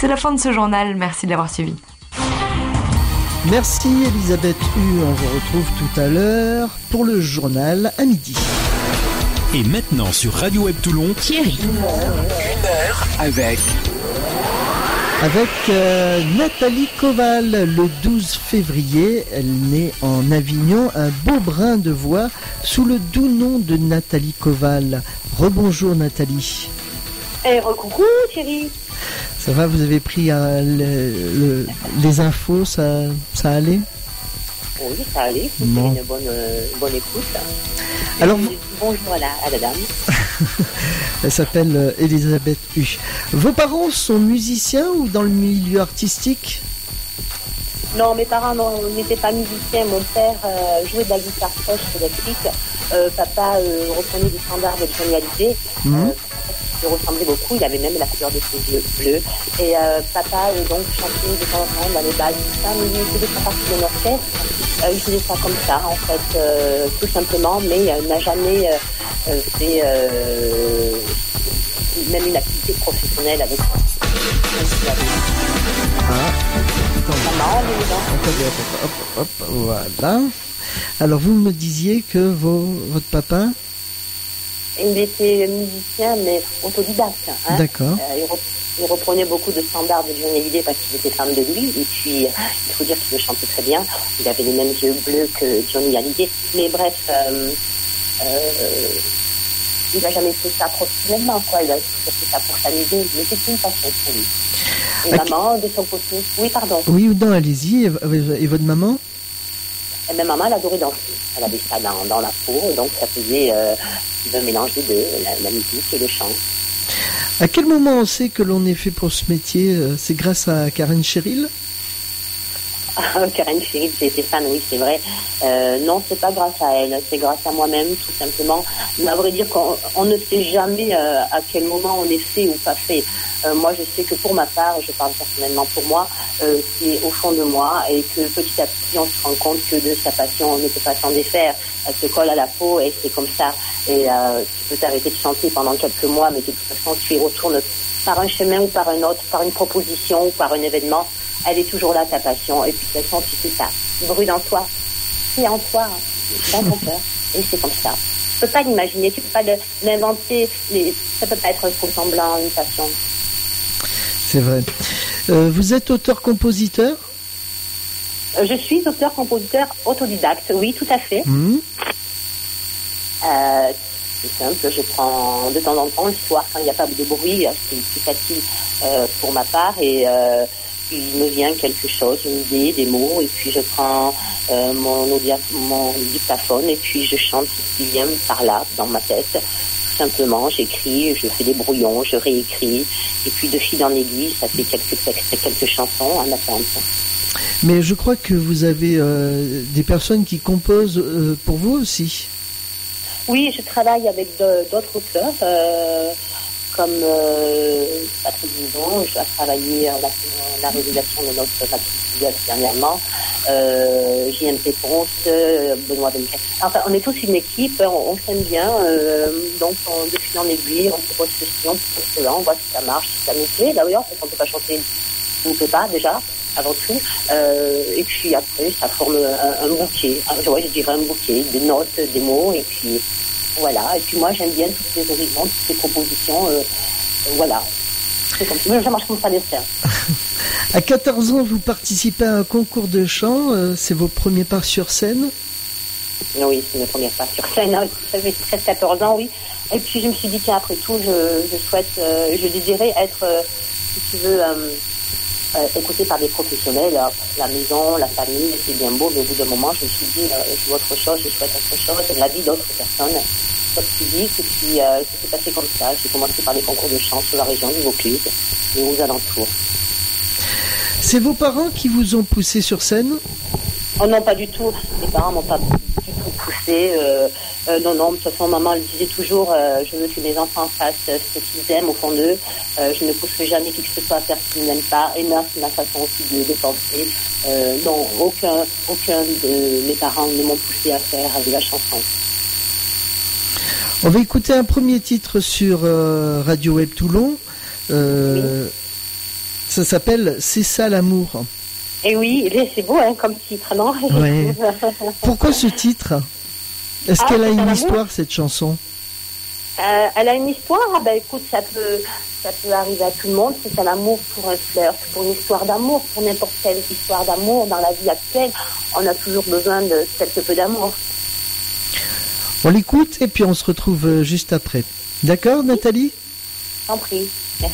C'est la fin de ce journal, merci de l'avoir suivi. Merci Elisabeth Hu, on vous retrouve tout à l'heure pour le journal à midi. Et maintenant sur Radio Web Toulon, Thierry. Une heure avec Nathalie Koval, le 12 février, elle naît en Avignon, un beau brin de voix sous le doux nom de Nathalie Koval. Rebonjour Nathalie. Recoucou Thierry. Ça va, vous avez pris les infos, ça allait? Oui, ça allait, c'était une bonne écoute. Alors, bonjour à la dame. Elle s'appelle Elisabeth Hu. Vos parents sont musiciens ou dans le milieu artistique? Non, mes parents n'étaient pas musiciens. Mon père jouait de la guitare sèche électrique. Papa reprenait des standards de Johnny Hallyday. Il ressemblait beaucoup, il avait même la couleur de ses yeux bleus. Et papa donc chantait de temps en temps dans les balles, tout ça, mais il faisait pas partie d'un orchestre. Il faisait ça comme ça, en fait, tout simplement, mais n'a jamais fait même une activité professionnelle avec ça. Voilà. Alors vous me disiez que votre papa... Il était musicien, mais autodidacte. Hein. D'accord. Il reprenait beaucoup de standards de Johnny Hallyday parce qu'il était fan de lui. Et puis, il faut dire qu'il le chantait très bien. Il avait les mêmes yeux bleus que Johnny Hallyday. Mais bref, il n'a jamais fait ça professionnellement, quoi. Il a fait ça pour s'amuser. Mais c'est une passion pour lui. Et maman, de son côté... Oui, pardon. Oui, non, allez-y. Et votre maman? Et ma maman, elle adorait danser. Elle avait ça dans la peau. Donc, ça faisait le mélange des deux, la musique et le chant. À quel moment on sait que l'on est fait pour ce métier? C'est grâce à Karen Cheryl? Karen Cheryl, j'ai été fan, oui, c'est vrai. Non, c'est pas grâce à elle, c'est grâce à moi-même, tout simplement. Mais à vrai dire qu'on ne sait jamais à quel moment on est fait ou pas fait. Moi, je sais que pour ma part, je parle personnellement pour moi, c'est au fond de moi et que petit à petit, on se rend compte que de sa passion, on ne peut pas s'en défaire. Elle se colle à la peau et c'est comme ça. Et tu peux t'arrêter de chanter pendant quelques mois, mais de toute façon, tu y retournes par un chemin ou par un autre, par une proposition ou par un événement. Elle est toujours là, ta passion. Et puis, de toute façon, tu sais ça. Brûle en toi. C'est en toi, dans ton cœur. Et c'est comme ça. Tu peux pas l'imaginer, tu peux pas l'inventer. Ça peut pas être un faux semblant, une passion. C'est vrai. Vous êtes auteur-compositeur? Je suis auteur-compositeur autodidacte, oui, tout à fait. C'est simple, je prends de temps en temps le soir, quand il n'y a pas de bruit, c'est plus facile pour ma part, et il me vient quelque chose, une idée, des mots, et puis je prends mon dictaphone, et puis je chante ce qui vient par là, dans ma tête. Tout simplement, j'écris, je fais des brouillons, je réécris, et puis de fil en aiguille, ça fait quelques textes, quelques chansons en attente. Mais je crois que vous avez des personnes qui composent pour vous aussi. Oui, je travaille avec d'autres auteurs, comme Patrick Didon. Je dois travailler la réalisation de notre maquillage dernièrement. JMP Ponce, Benoît Benquet. Enfin, on est tous une équipe, on s'aime bien, donc de fil en aiguille, on se pose ceci, on se pose cela, on voit si ça marche, si ça nous plaît. D'ailleurs, on ne peut pas chanter, on ne peut pas déjà, avant tout. Et puis après, ça forme un bouquet. Je dirais un bouquet, des notes, des mots, et puis voilà. Et puis moi, j'aime bien toutes les horizons, toutes les propositions. Voilà. C'est comme ça. Ça marche comme ça, l'essai. À 14 ans, vous participez à un concours de chant. C'est vos premiers pas sur scène? Oui, c'est mes premiers pas sur scène. Ça fait 13-14 ans, oui. Et puis je me suis dit qu'après tout, je souhaite, je désirais être, si tu veux, écouté par des professionnels. La maison, la famille, c'est bien beau, mais au bout d'un moment, je me suis dit, je veux autre chose, je souhaite autre chose, la vie d'autres personnes. Physique, et puis ça s'est passé comme ça. J'ai commencé par des concours de chant sur la région du Vaucluse et aux alentours. C'est vos parents qui vous ont poussé sur scène? Oh non, pas du tout. Mes parents m'ont pas du tout poussé. Non, de toute façon, maman elle disait toujours, je veux que mes enfants fassent ce qu'ils aiment au fond d'eux. Je ne pousserai jamais qui que ce soit à faire ce qu'ils n'aiment pas. Et moi, c'est ma façon aussi de penser. Non, aucun de mes parents ne m'ont poussé à faire de la chanson. On va écouter un premier titre sur Radio Web Toulon. Oui. Ça s'appelle C'est ça l'amour. Et oui, c'est beau comme titre, non? Ouais. Pourquoi ce titre? Est-ce qu'elle a une histoire, cette chanson? Elle a une histoire. Écoute, ça peut arriver à tout le monde. C'est ça l'amour pour un flirt, pour une histoire d'amour, pour n'importe quelle histoire d'amour dans la vie actuelle. On a toujours besoin de quelque peu d'amour. On l'écoute et puis on se retrouve juste après. D'accord, Nathalie? T'en prie, merci.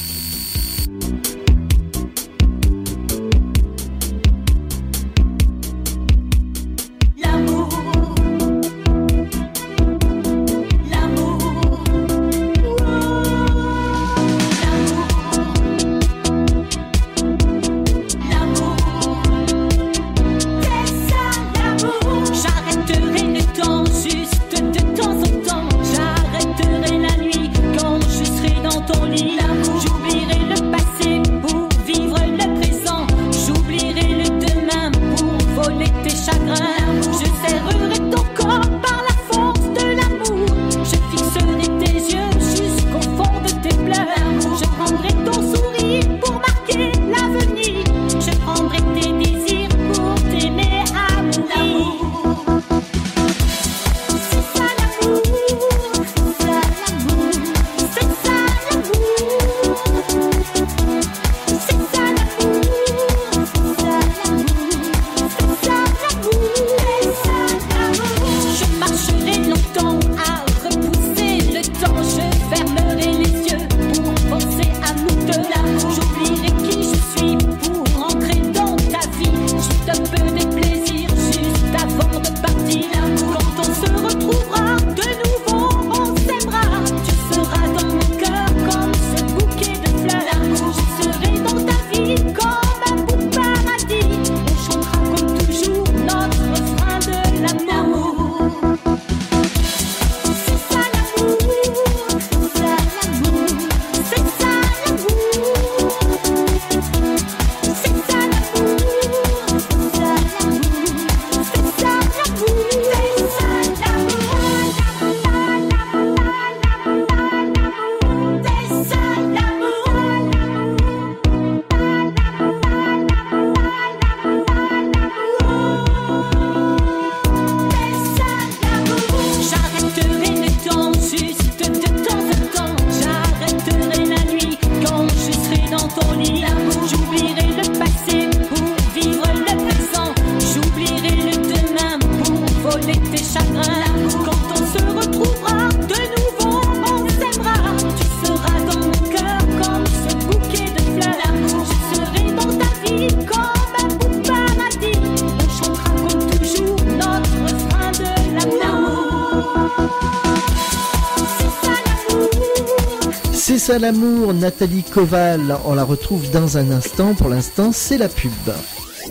C'est ça l'amour, Nathalie Koval. On la retrouve dans un instant. Pour l'instant, c'est la pub.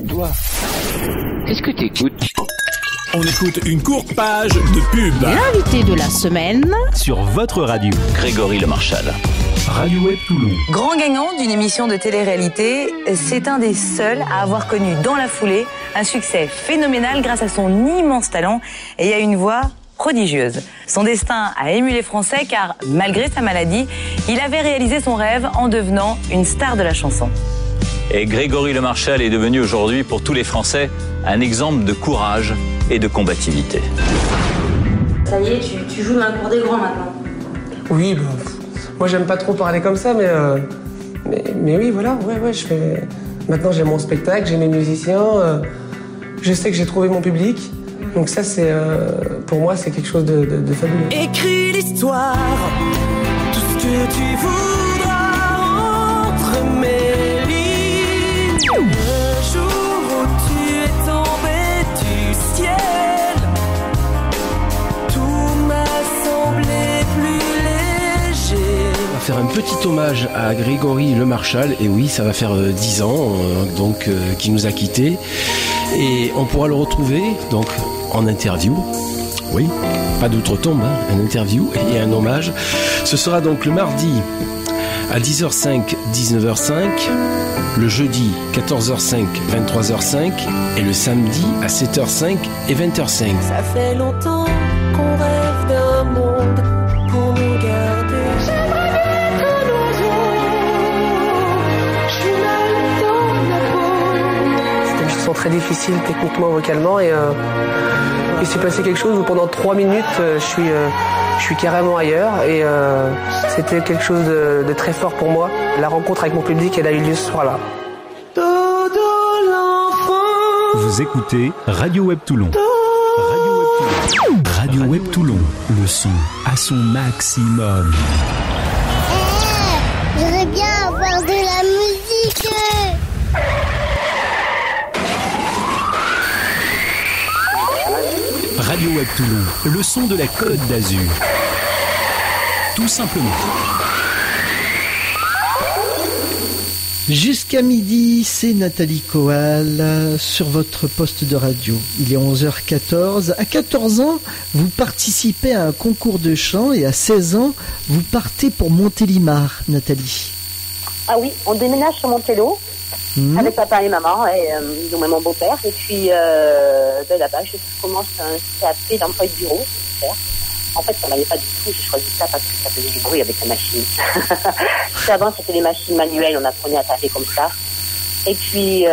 Toi, qu'est-ce que t'écoutes? On écoute une courte page de pub. L'invité de la semaine Sur votre radio. Grégory Le Marchal. Radio Web Toulon. Grand gagnant d'une émission de télé-réalité, c'est un des seuls à avoir connu dans la foulée un succès phénoménal grâce à son immense talent et à une voix prodigieuse. Son destin a ému les Français car, malgré sa maladie, il avait réalisé son rêve en devenant une star de la chanson. Et Grégory Le Marchal est devenu aujourd'hui pour tous les Français un exemple de courage et de combativité. Ça y est, tu joues dans la cour des grands maintenant. Oui, moi j'aime pas trop parler comme ça, mais oui, voilà, ouais, je fais... Maintenant j'ai mon spectacle, j'ai mes musiciens, je sais que j'ai trouvé mon public. Donc ça, pour moi, c'est quelque chose de fabuleux. Écris l'histoire, tout ce que tu voudras entre mes lignes. Le jour où tu es tombé du ciel, tout m'a semblé plus léger. On va faire un petit hommage à Grégory Le Marchal. Et oui, ça va faire 10 ans qu'il nous a quittés. Et on pourra le retrouver donc en interview. Oui, pas d'outre-tombe, un interview et un hommage. Ce sera donc le mardi à 10h05, 19h05, le jeudi 14h05, 23h05 et le samedi à 7h05 et 20h05. Ça fait longtemps qu'on rêve d'un monde pour nous garder. J'aimerais être un oiseau, je suis mal très difficile techniquement, vocalement, et il s'est passé quelque chose où pendant 3 minutes, je suis carrément ailleurs, et c'était quelque chose de très fort pour moi. La rencontre avec mon public, elle a eu lieu ce soir-là. Vous écoutez Radio Web Toulon. Radio Web Toulon, le son à son maximum. J'aimerais bien avoir de la musique. Radio Web Toulon, le son de la Côte d'Azur. Tout simplement. Jusqu'à midi, c'est Nathalie Coal sur votre poste de radio. Il est 11h14. À 14 ans, vous participez à un concours de chant et à 16 ans, vous partez pour Montélimar, Nathalie. Ah oui, on déménage sur Montello avec papa et maman, et donc mon beau-père. Et puis là-bas, je commence un CAP d'emploi de bureau. En fait, ça m'allait pas du tout. J'ai choisi ça parce que ça faisait du bruit avec la machine. Avant, c'était les machines manuelles. On apprenait à taper comme ça. Et puis,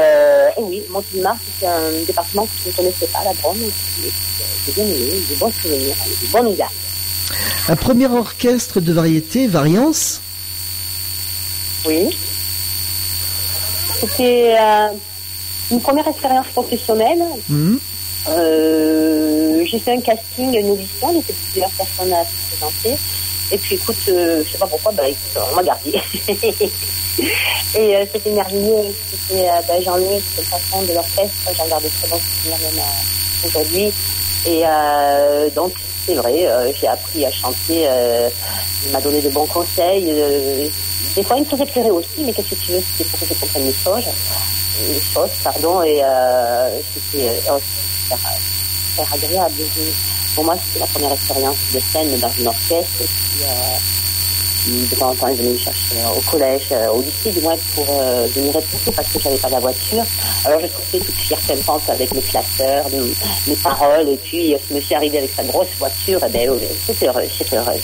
oui, Montélimar, c'était un département que je ne connaissais pas, la Drôme. J'ai bien aimé, des bons souvenirs, des bonnes idées. Un premier orchestre de variété, Variance. Oui. C'était une première expérience professionnelle. J'ai fait un casting, une audition, il y avait plusieurs personnes à se présenter. Et puis écoute, je sais pas pourquoi, on m'a gardé. Et c'était merveilleux. C'était Jean-Louis, c'était le patron de l'orchestre. J'en garde de très bons souvenirs même aujourd'hui. Et donc c'est vrai, j'ai appris à chanter. Il m'a donné de bons conseils. Des fois il me faisait pleurer aussi, mais qu'est-ce que tu veux, c'était pour que je comprenne les choses, et c'était super agréable. Pour moi, c'était la première expérience de scène dans une orchestre. Et puis, de temps en temps, ils venaient me chercher au collège, au lycée, du moins, pour venir répéter parce que j'avais pas la voiture. Alors, je sortais toute fière pimpante avec mes classeurs, mes paroles, et puis, ce monsieur arrivé avec sa grosse voiture, et j'étais heureuse.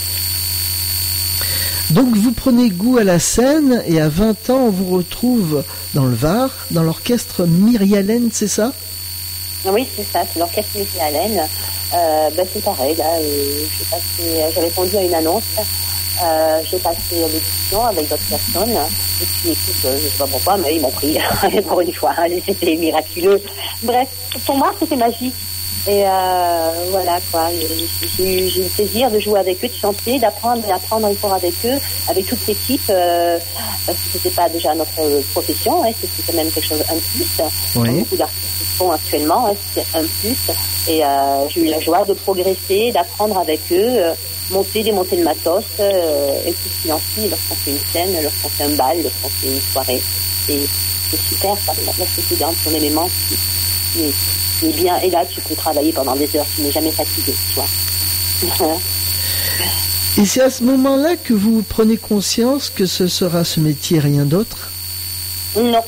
Donc, vous prenez goût à la scène, et à 20 ans, on vous retrouve dans le Var, dans l'orchestre Myrialène, c'est ça? Oui, c'est ça, c'est l'orchestre Myrialène. C'est pareil, là, j'ai répondu à une annonce, j'ai passé l'audition avec d'autres personnes, et puis écoute, je sais pas pourquoi, mais ils m'ont pris, pour une fois, c'était miraculeux. Bref, pour moi, c'était magique. Et voilà, quoi, j'ai eu le plaisir de jouer avec eux, de chanter, d'apprendre encore avec eux, avec toute l'équipe, parce que c'était pas déjà notre profession, c'était quand même quelque chose, un plus. Oui. Beaucoup d'artistes font actuellement, c'est un plus. Et j'ai eu la joie de progresser, d'apprendre avec eux, démonter le matos, et tout ce qui en suit lorsqu'on fait une scène, lorsqu'on fait un bal, lorsqu'on fait une soirée. C'est super, ça, la société dans son élément qui est bien. Et là, tu peux travailler pendant des heures, tu n'es jamais fatigué, tu vois. Et c'est à ce moment-là que vous prenez conscience que ce sera ce métier, rien d'autre? Non.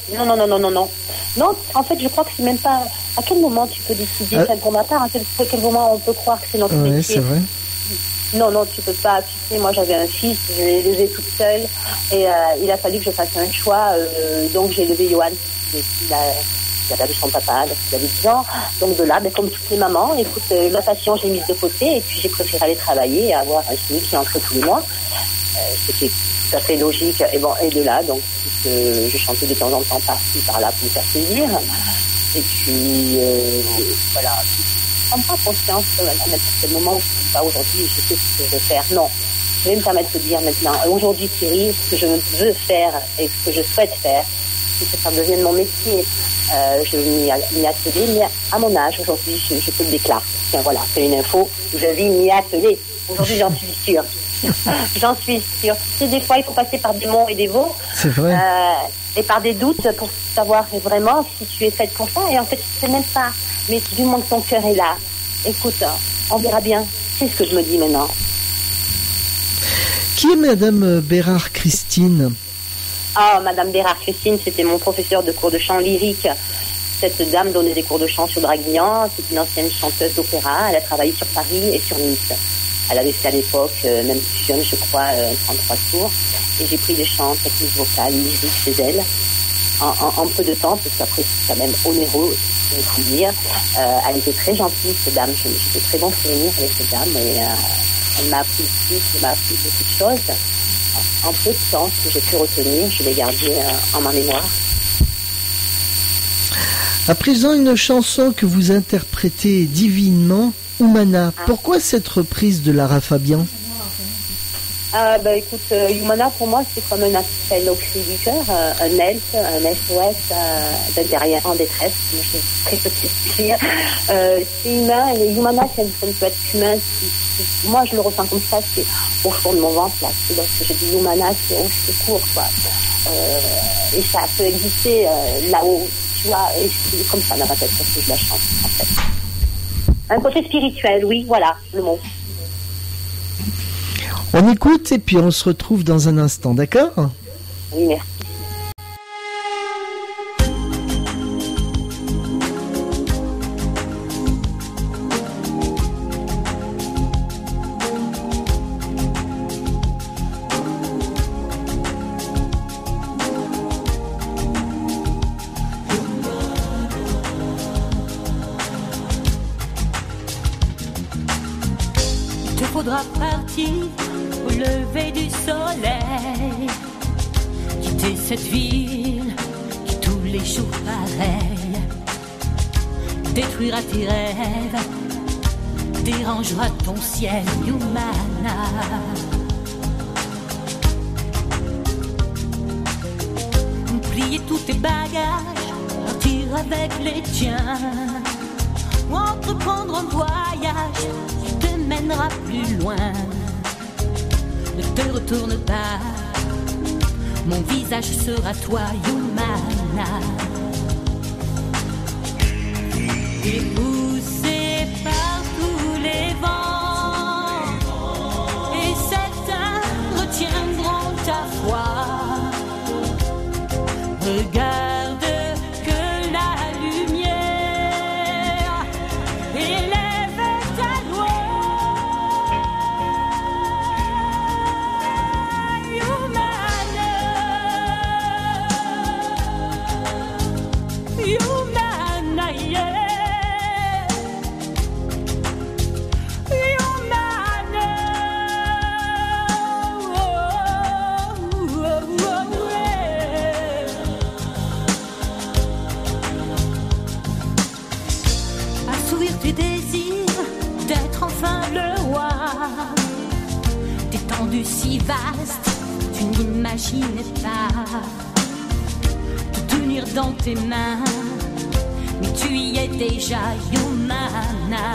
Non, en fait, je crois que c'est même pas... À quel moment tu peux décider, pour ma part, à quel moment on peut croire que c'est notre métier? C'est vrai. Non, tu peux pas. Tu sais, moi, j'avais un fils, je l'ai élevé toute seule, et il a fallu que je fasse un choix. Donc, j'ai élevé Johan, il a perdu son papa, il avait 10 ans. Donc, de là, comme toutes les mamans, écoute, ma passion, j'ai mise de côté, et puis j'ai préféré aller travailler et avoir un SMIC qui entre tous les mois. C'était tout à fait logique. Et de là, donc, je chantais de temps en temps par-ci, par-là pour me faire plaisir. Et puis, voilà. Je ne prends pas conscience à n'importe quel moment où je ne suis pas aujourd'hui, je sais ce que je veux faire. Non. Je vais me permettre de dire maintenant, aujourd'hui, Thierry, ce que je veux faire et ce que je souhaite faire, c'est que ça devienne mon métier. Je m'y atteler, mais à mon âge, aujourd'hui, je peux le déclarer. Tiens, voilà, c'est une info. Je vis m'y atteler. Aujourd'hui, j'en suis sûre. J'en suis sûre. Tu sais, des fois, il faut passer par des monts et des vaux. C'est vrai. Et par des doutes pour savoir vraiment si tu es faite pour ça. Et en fait, je ne sais même pas. Mais du moment que ton cœur est là, écoute, on verra bien. C'est ce que je me dis maintenant. Qui est Madame Bérard-Christine? Ah, Madame Bérard-Christine, c'était mon professeur de cours de chant lyrique. Cette dame donnait des cours de chant sur Draguignan. C'est une ancienne chanteuse d'opéra. Elle a travaillé sur Paris et sur Nice. Elle avait fait à l'époque, même plus jeune, je crois, 33 tours. Et j'ai pris des chants techniques vocales, lyriques chez elle. en peu de temps, parce qu'après c'est quand même onéreux, il faut dire. Elle était très gentille, cette dame. J'ai de très bons souvenirs avec cette dame, et elle m'a appris beaucoup de choses. En peu de temps, ce que j'ai pu retenir, je l'ai gardé en ma mémoire. À présent, une chanson que vous interprétez divinement, Humana. Pourquoi cette reprise de Lara Fabian? Écoute, Humana pour moi c'est comme un appel au cri du cœur, un help, un SOS d'intérieur en détresse. Je suis très petite fille. C'est humain, et Humana ça peut être humain. Moi je le ressens comme ça, c'est au fond de mon ventre là. Lorsque je dis Humana, c'est au secours quoi. Et ça peut exister là-haut, tu vois, et c'est comme ça dans ma tête parce que je la chante en fait. Un côté spirituel, oui, voilà le mot. On écoute et puis on se retrouve dans un instant, d'accord? Oui, merci. Il te faudra partir au lever du soleil, quitter cette ville qui tous les jours pareil détruira tes rêves, dérangera ton ciel, Humana. Plier tous tes bagages, partir avec les tiens, ou entreprendre un voyage qui te mènera plus loin. Ne te retourne pas, mon visage sera toi, Humana. Et poussé par tous les vents, et certains retiendront ta foi. Regarde que la lumière élève ta loi. Humana, yeah. Humana, oh, oh, oh, yeah. Assouvir tes désirs d'être enfin le roi, d'étendue si vaste, tu n'imaginais pas. Tenir dans tes mains, mais tu y es déjà, Humana.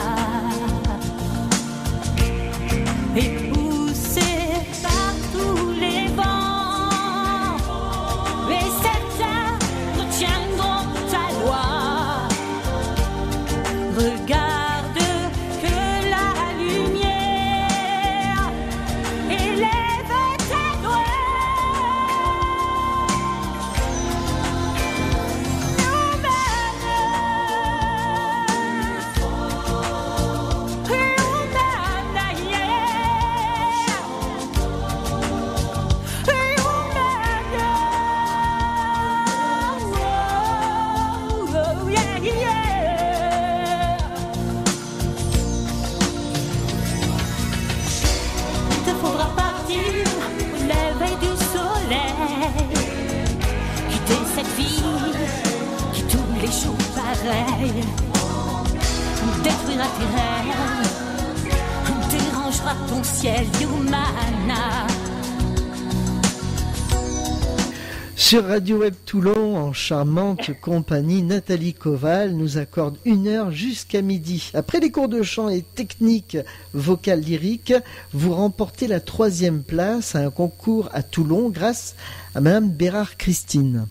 Et poussé par tous les vents, et certains retiendront ta loi. Regarde que la lumière élève ta loi. Détruira tes rêves, dérangera ton ciel, Humana. Sur Radio Web Toulon, en charmante compagnie, Nathalie Koval nous accorde 1 heure jusqu'à midi. Après les cours de chant et technique vocale lyrique, vous remportez la 3e place à un concours à Toulon grâce à Madame Bérard-Christine.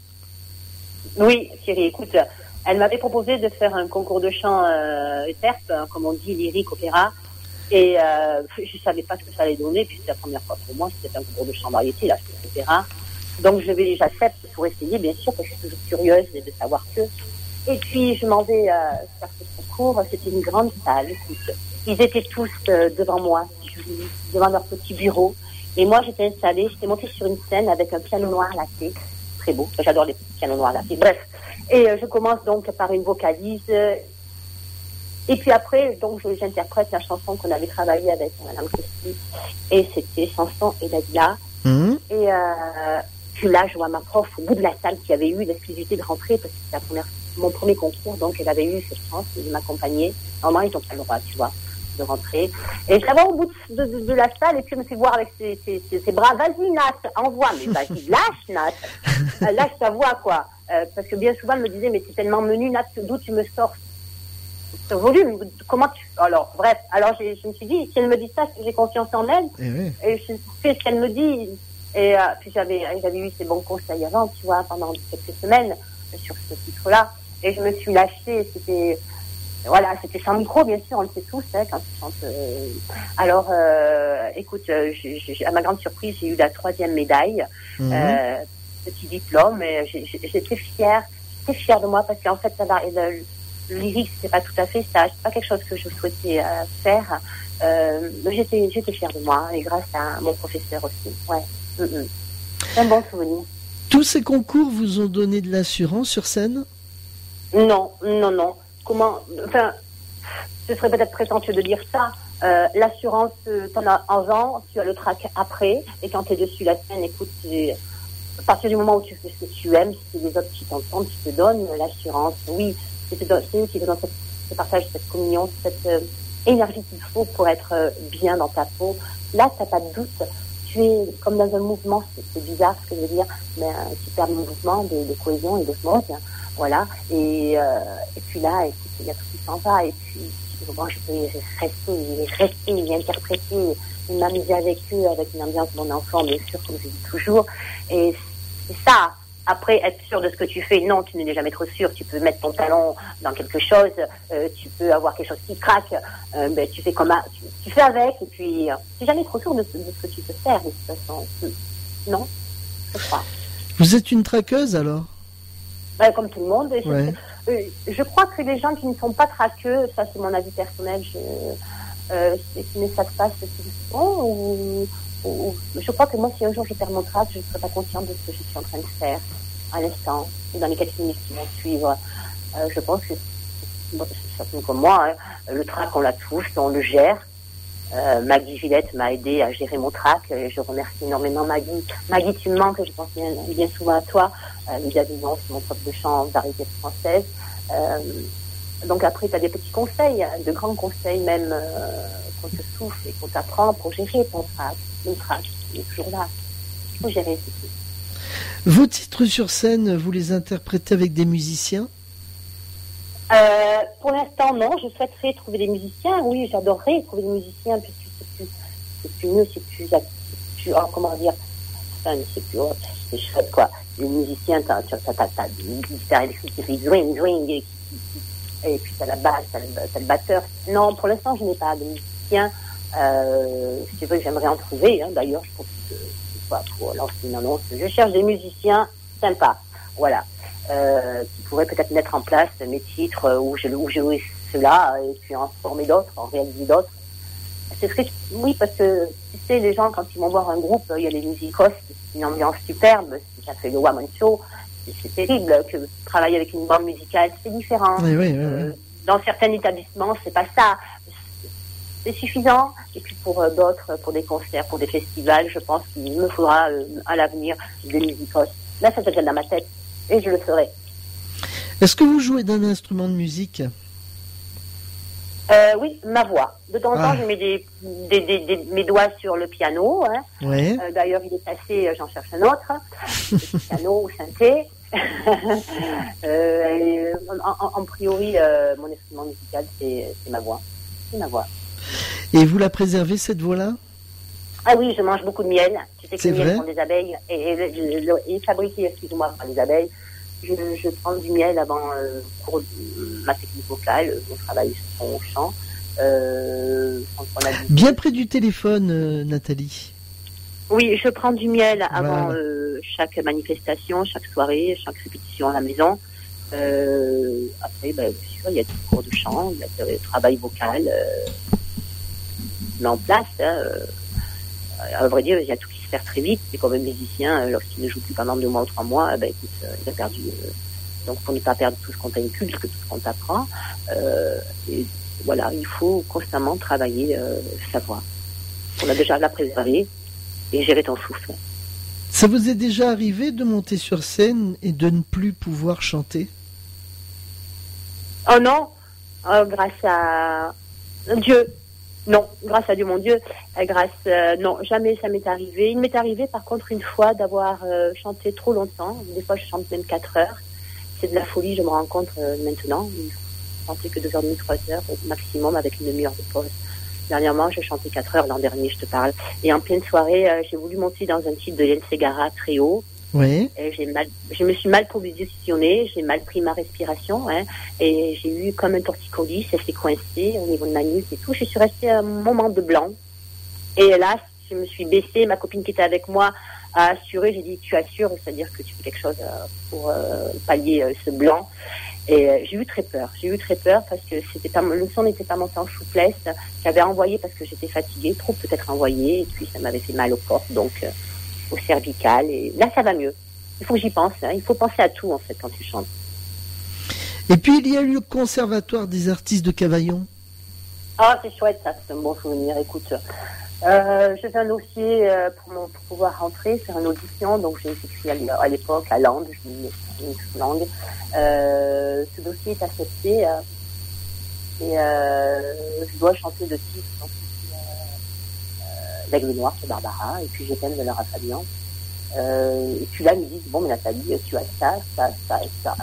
Oui, Thierry, écoute, elle m'avait proposé de faire un concours de chant TERP, comme on dit, lyrique, opéra. Et je ne savais pas ce que ça allait donner, puis c'était la première fois pour moi, c'était un concours de chant variété, là, c'était opéra. Donc j'accepte pour essayer, bien sûr, parce que je suis toujours curieuse de savoir que. Et puis je m'en vais faire ce concours, c'était une grande salle, écoute. Ils étaient tous devant moi, devant leur petit bureau. Et moi j'étais installée, j'étais montée sur une scène avec un piano noir laqué. très beau. J'adore les petits pianos noirs là. Bref. Et je commence donc par une vocalise. Et puis après, donc j'interprète la chanson qu'on avait travaillée avec Madame Christie. Et c'était Samson et Dalila. Et puis là, je vois ma prof au bout de la salle qui avait eu l'exclusivité de rentrer parce que c'était mon premier concours, donc elle avait eu cette chance de m'accompagner. Normalement, ils n'ont pas le droit, tu vois, de rentrer. Et je la vois au bout de la salle et puis elle me fait voir avec ses bras. Vas-y, Nat, envoie. Mais vas-y, lâche, Nat. Lâche ta voix, quoi. Parce que bien souvent, elle me disait, mais c'est tellement menu, Nat, d'où tu me sors ce volume? Comment tu... Alors, bref. Alors, je me suis dit, si elle me dit ça, j'ai confiance en elle. Et je fais ce qu'elle me dit. Et puis j'avais eu ces bons conseils avant, tu vois, pendant quelques semaines sur ce titre-là. Et je me suis lâchée. C'était sans micro, bien sûr, on le sait tous, hein, quand tu chantes. Alors, écoute, à ma grande surprise, j'ai eu la 3e médaille, petit diplôme. Et j'étais fière de moi parce qu'en fait, le lyrique, c'est pas tout à fait ça. C'est pas quelque chose que je souhaitais faire. Mais j'étais fière de moi et grâce à mon professeur aussi. Ouais. C'est un bon souvenir. Tous ces concours vous ont donné de l'assurance sur scène? Non. Comment? Enfin, ce serait peut-être prétentieux de dire ça. L'assurance, t'en as avant, tu as le trac après, et quand t'es dessus la scène, écoute, à partir du moment où tu fais ce que tu aimes, si les autres qui t'entendent, qui te donnent l'assurance, oui, c'est eux qui te donnent ce partage, cette communion, cette énergie qu'il faut pour être bien dans ta peau. Là, t'as pas de doute. Tu es comme dans un mouvement, c'est bizarre ce que je veux dire, mais un super mouvement de cohésion et d'osmose, voilà. Et puis là, écoute, il y a tout qui s'en va, et puis bon, je peux rester, interpréter, m'amuser avec eux, avec une ambiance de mon enfant, bien sûr, comme je dis toujours. Et c'est ça. Après, être sûr de ce que tu fais, non, tu n'es jamais trop sûr. Tu peux mettre ton talon dans quelque chose, tu peux avoir quelque chose qui craque, ben, tu fais tu fais avec, et puis tu n'es jamais trop sûr de ce que tu peux faire, de toute façon. Non, je crois. Vous êtes une traqueuse, alors? Ben, comme tout le monde. Ouais. Je crois que les gens qui ne sont pas traqueux, ça c'est mon avis personnel, mais ça se passe souvent, ou je crois que moi, si un jour je perds mon trac, je ne serai pas consciente de ce que je suis en train de faire à l'instant, ou dans les quelques minutes qui vont suivre. Je pense que, c'est certainement comme moi, hein, le trac, on l'a tous, on le gère. Maggie Gillette m'a aidé à gérer mon trac. Je remercie énormément Maggie. Maggie, tu me manques, je pense bien souvent à toi. Lydia Vivant, c'est mon prof de chant de variété française. Donc après, tu as des petits conseils, de grands conseils même, qu'on te souffle et qu'on t'apprend pour gérer ton trac. Le trac, il est toujours là. Il faut gérer ceci. Vos titres sur scène, vous les interprétez avec des musiciens? Pour l'instant, non. Je souhaiterais trouver des musiciens. Oui, j'adorerais trouver des musiciens, puisque c'est plus mieux, c'est plus comment dire, enfin, c'est chouette, quoi. Les musiciens, t'as une guitare électrique qui fait zwing, zwing, et puis t'as la basse, t'as le batteur. Non, pour l'instant, je n'ai pas de musiciens. Si tu veux, j'aimerais en trouver, hein. D'ailleurs, je pense que c'est pas pour lancer une annonce. Je cherche des musiciens sympas. Voilà. Qui pourraient peut-être mettre en place mes titres où jouer cela et puis en former d'autres, en réaliser d'autres. Oui, parce que tu sais, les gens, quand ils vont voir un groupe, il y a les musicos, c'est une ambiance superbe, ça fait le one-man show, c'est terrible que travailler avec une bande musicale, c'est différent. Oui. Dans certains établissements, c'est pas ça. C'est suffisant. Et puis pour d'autres, pour des concerts, pour des festivals, je pense qu'il me faudra à l'avenir des musicos. Là, ça vient dans ma tête. Et je le ferai. Est-ce que vous jouez d'un instrument de musique? Oui, ma voix. De temps en temps, je mets mes doigts sur le piano. Hein. Ouais. D'ailleurs, il est passé, j'en cherche un autre. Le piano ou synthé. En priori, mon instrument musical, c'est ma voix. C'est ma voix. Et vous la préservez, cette voix-là? Ah oui, je mange beaucoup de miel. Tu sais que le miel vrai sont des abeilles et fabriqué, excuse-moi, par les abeilles. Je prends du miel avant pour ma technique vocale, mon travail sur mon chant. Bien près du téléphone, Nathalie. Oui, je prends du miel avant chaque manifestation, chaque soirée, chaque répétition à la maison. Après, bien sûr, il y a des cours de chant, il y a le travail vocal mis en place. À vrai dire, il y a tout qui se faire très vite. C'est comme un musicien, lorsqu'il ne joue plus pendant 2 mois ou 3 mois, écoute, il a perdu. Donc pour ne pas perdre tout ce qu'on t'inculque, tout ce qu'on t'apprend, et voilà, il faut constamment travailler sa voix. On a déjà à la préserver et gérer ton souffle. Ça vous est déjà arrivé de monter sur scène et de ne plus pouvoir chanter? Oh non, grâce à Dieu. Non, grâce à Dieu, mon Dieu. Non, jamais ça m'est arrivé. Il m'est arrivé par contre une fois d'avoir chanté trop longtemps. Des fois je chante même 4 heures. C'est de la folie, je me rends compte maintenant. Je chantais que 2h30, 3 heures au maximum avec une demi-heure de pause. Dernièrement, j'ai chanté 4 heures l'an dernier, je te parle. Et en pleine soirée, j'ai voulu monter dans un titre de Hélène Ségara très haut. Oui. Et je me suis mal positionnée, j'ai mal pris ma respiration, et j'ai eu comme un torticolis, ça s'est coincé au niveau de ma nuque et tout. Je suis restée un moment de blanc. Et là, je me suis baissée, ma copine qui était avec moi a assuré, j'ai dit, tu assures, c'est-à-dire que tu fais quelque chose pour pallier ce blanc. Et j'ai eu très peur parce que le son n'était pas monté en souplesse. J'avais envoyé parce que j'étais fatiguée, trop peut-être envoyé, et puis ça m'avait fait mal au corps, donc au cervical, et là ça va mieux. Il faut que j'y pense, il faut penser à tout en fait quand tu chantes. Et puis il y a eu le Conservatoire des artistes de Cavaillon. Ah, c'est chouette ça, c'est un bon souvenir. Écoute, j'ai fait un dossier pour pouvoir rentrer, faire une audition, donc j'ai écrit à l'époque à Langue, je dis une langue. Ce dossier est accepté et je dois chanter le titre, donc L'Aigle Noir de Barbara, et puis Je t'aime de Lara Fabian. Et puis là, ils me disent, bon, mais Nathalie, tu as ça.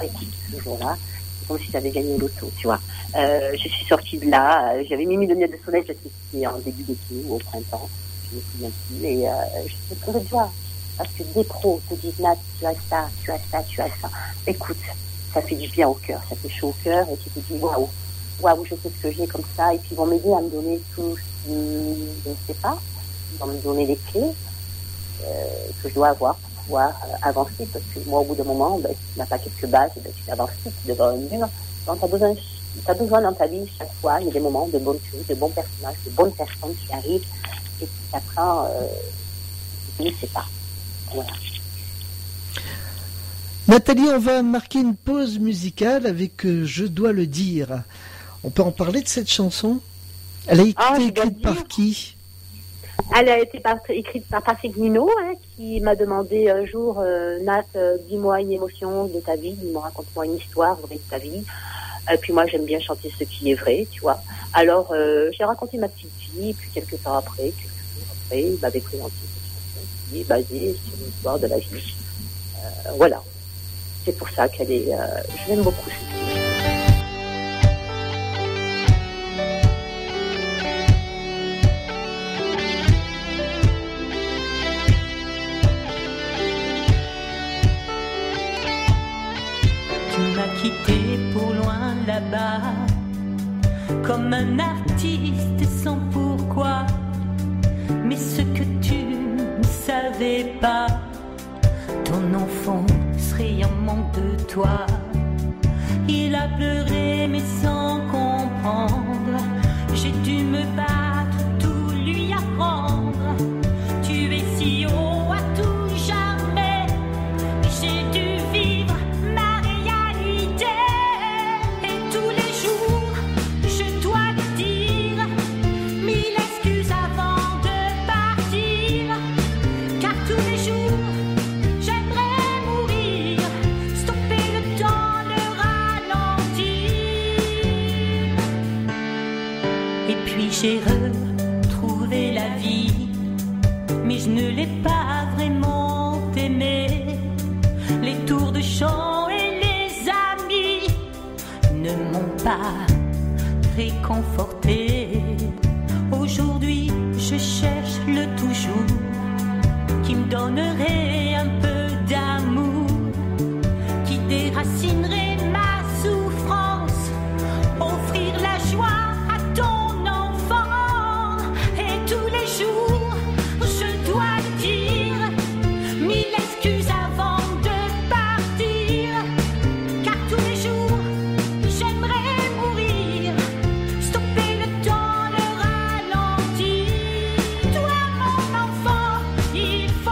Écoute, ce jour-là, c'est comme si tu avais gagné l'auto, tu vois. Je suis sortie de là, j'avais mis mes lunettes de soleil, c'était en début d'été ou au printemps, je me souviens plus, et je me trouvais de joie. Parce que des pros te disent, Nat, tu as ça. Écoute, ça fait du bien au cœur, ça fait chaud au cœur, et tu te dis, waouh, je sais ce que j'ai comme ça, et puis ils vont m'aider à me donner tout ce que je ne sais pas. Ils vont me donner les clés que je dois avoir pour pouvoir avancer, parce que moi, au bout d'un moment, si tu n'as pas quelques bases, tu n'avances plus, tu devras un mur. Donc, tu as besoin dans ta vie, chaque fois, il y a des moments de bonnes choses, de bons personnages, de bonnes personnes qui arrivent et qui t'apprennent, tu ne sais pas. Voilà. Nathalie, on va marquer une pause musicale avec Je dois le dire. On peut en parler de cette chanson? Elle a été écrite par qui? Elle a été écrite par Patrick Nino, qui m'a demandé un jour, Nat, dis-moi une émotion de ta vie, raconte-moi une histoire vraie de ta vie. Et puis moi, j'aime bien chanter ce qui est vrai, tu vois. Alors, j'ai raconté ma petite vie, et puis quelques jours après, il m'avait présenté cette chanson qui est basée sur l'histoire de la vie. Voilà. C'est pour ça qu'elle est... je l'aime beaucoup. Quitté pour loin là-bas, comme un artiste sans pourquoi. Mais ce que tu ne savais pas, ton enfant serait en manque de toi. Il a pleuré mais sans comprendre. J'ai dû me battre, tout lui apprendre. Tu es si haut à tout jamais. J'ai dû vivre ma réalité. Et tous les jours, je dois te dire 1000 excuses avant de partir. Car tous les jours, j'aimerais mourir, stopper le temps, le ralentir. Et puis j'ai retrouvé la vie, mais je ne l'ai pas vraiment aimée. Les tours de chant et les amis ne m'ont pas réconforté. Aujourd'hui, je cherche le toujours qui me donnerait un peu d'amour, qui déracinerait ma souffrance, offrir la joie à ton enfant. Et tous les jours, je dois le dire, 1000 excuses avant de partir. Car tous les jours, j'aimerais mourir, stopper le temps, le ralentir. Toi mon enfant, il faut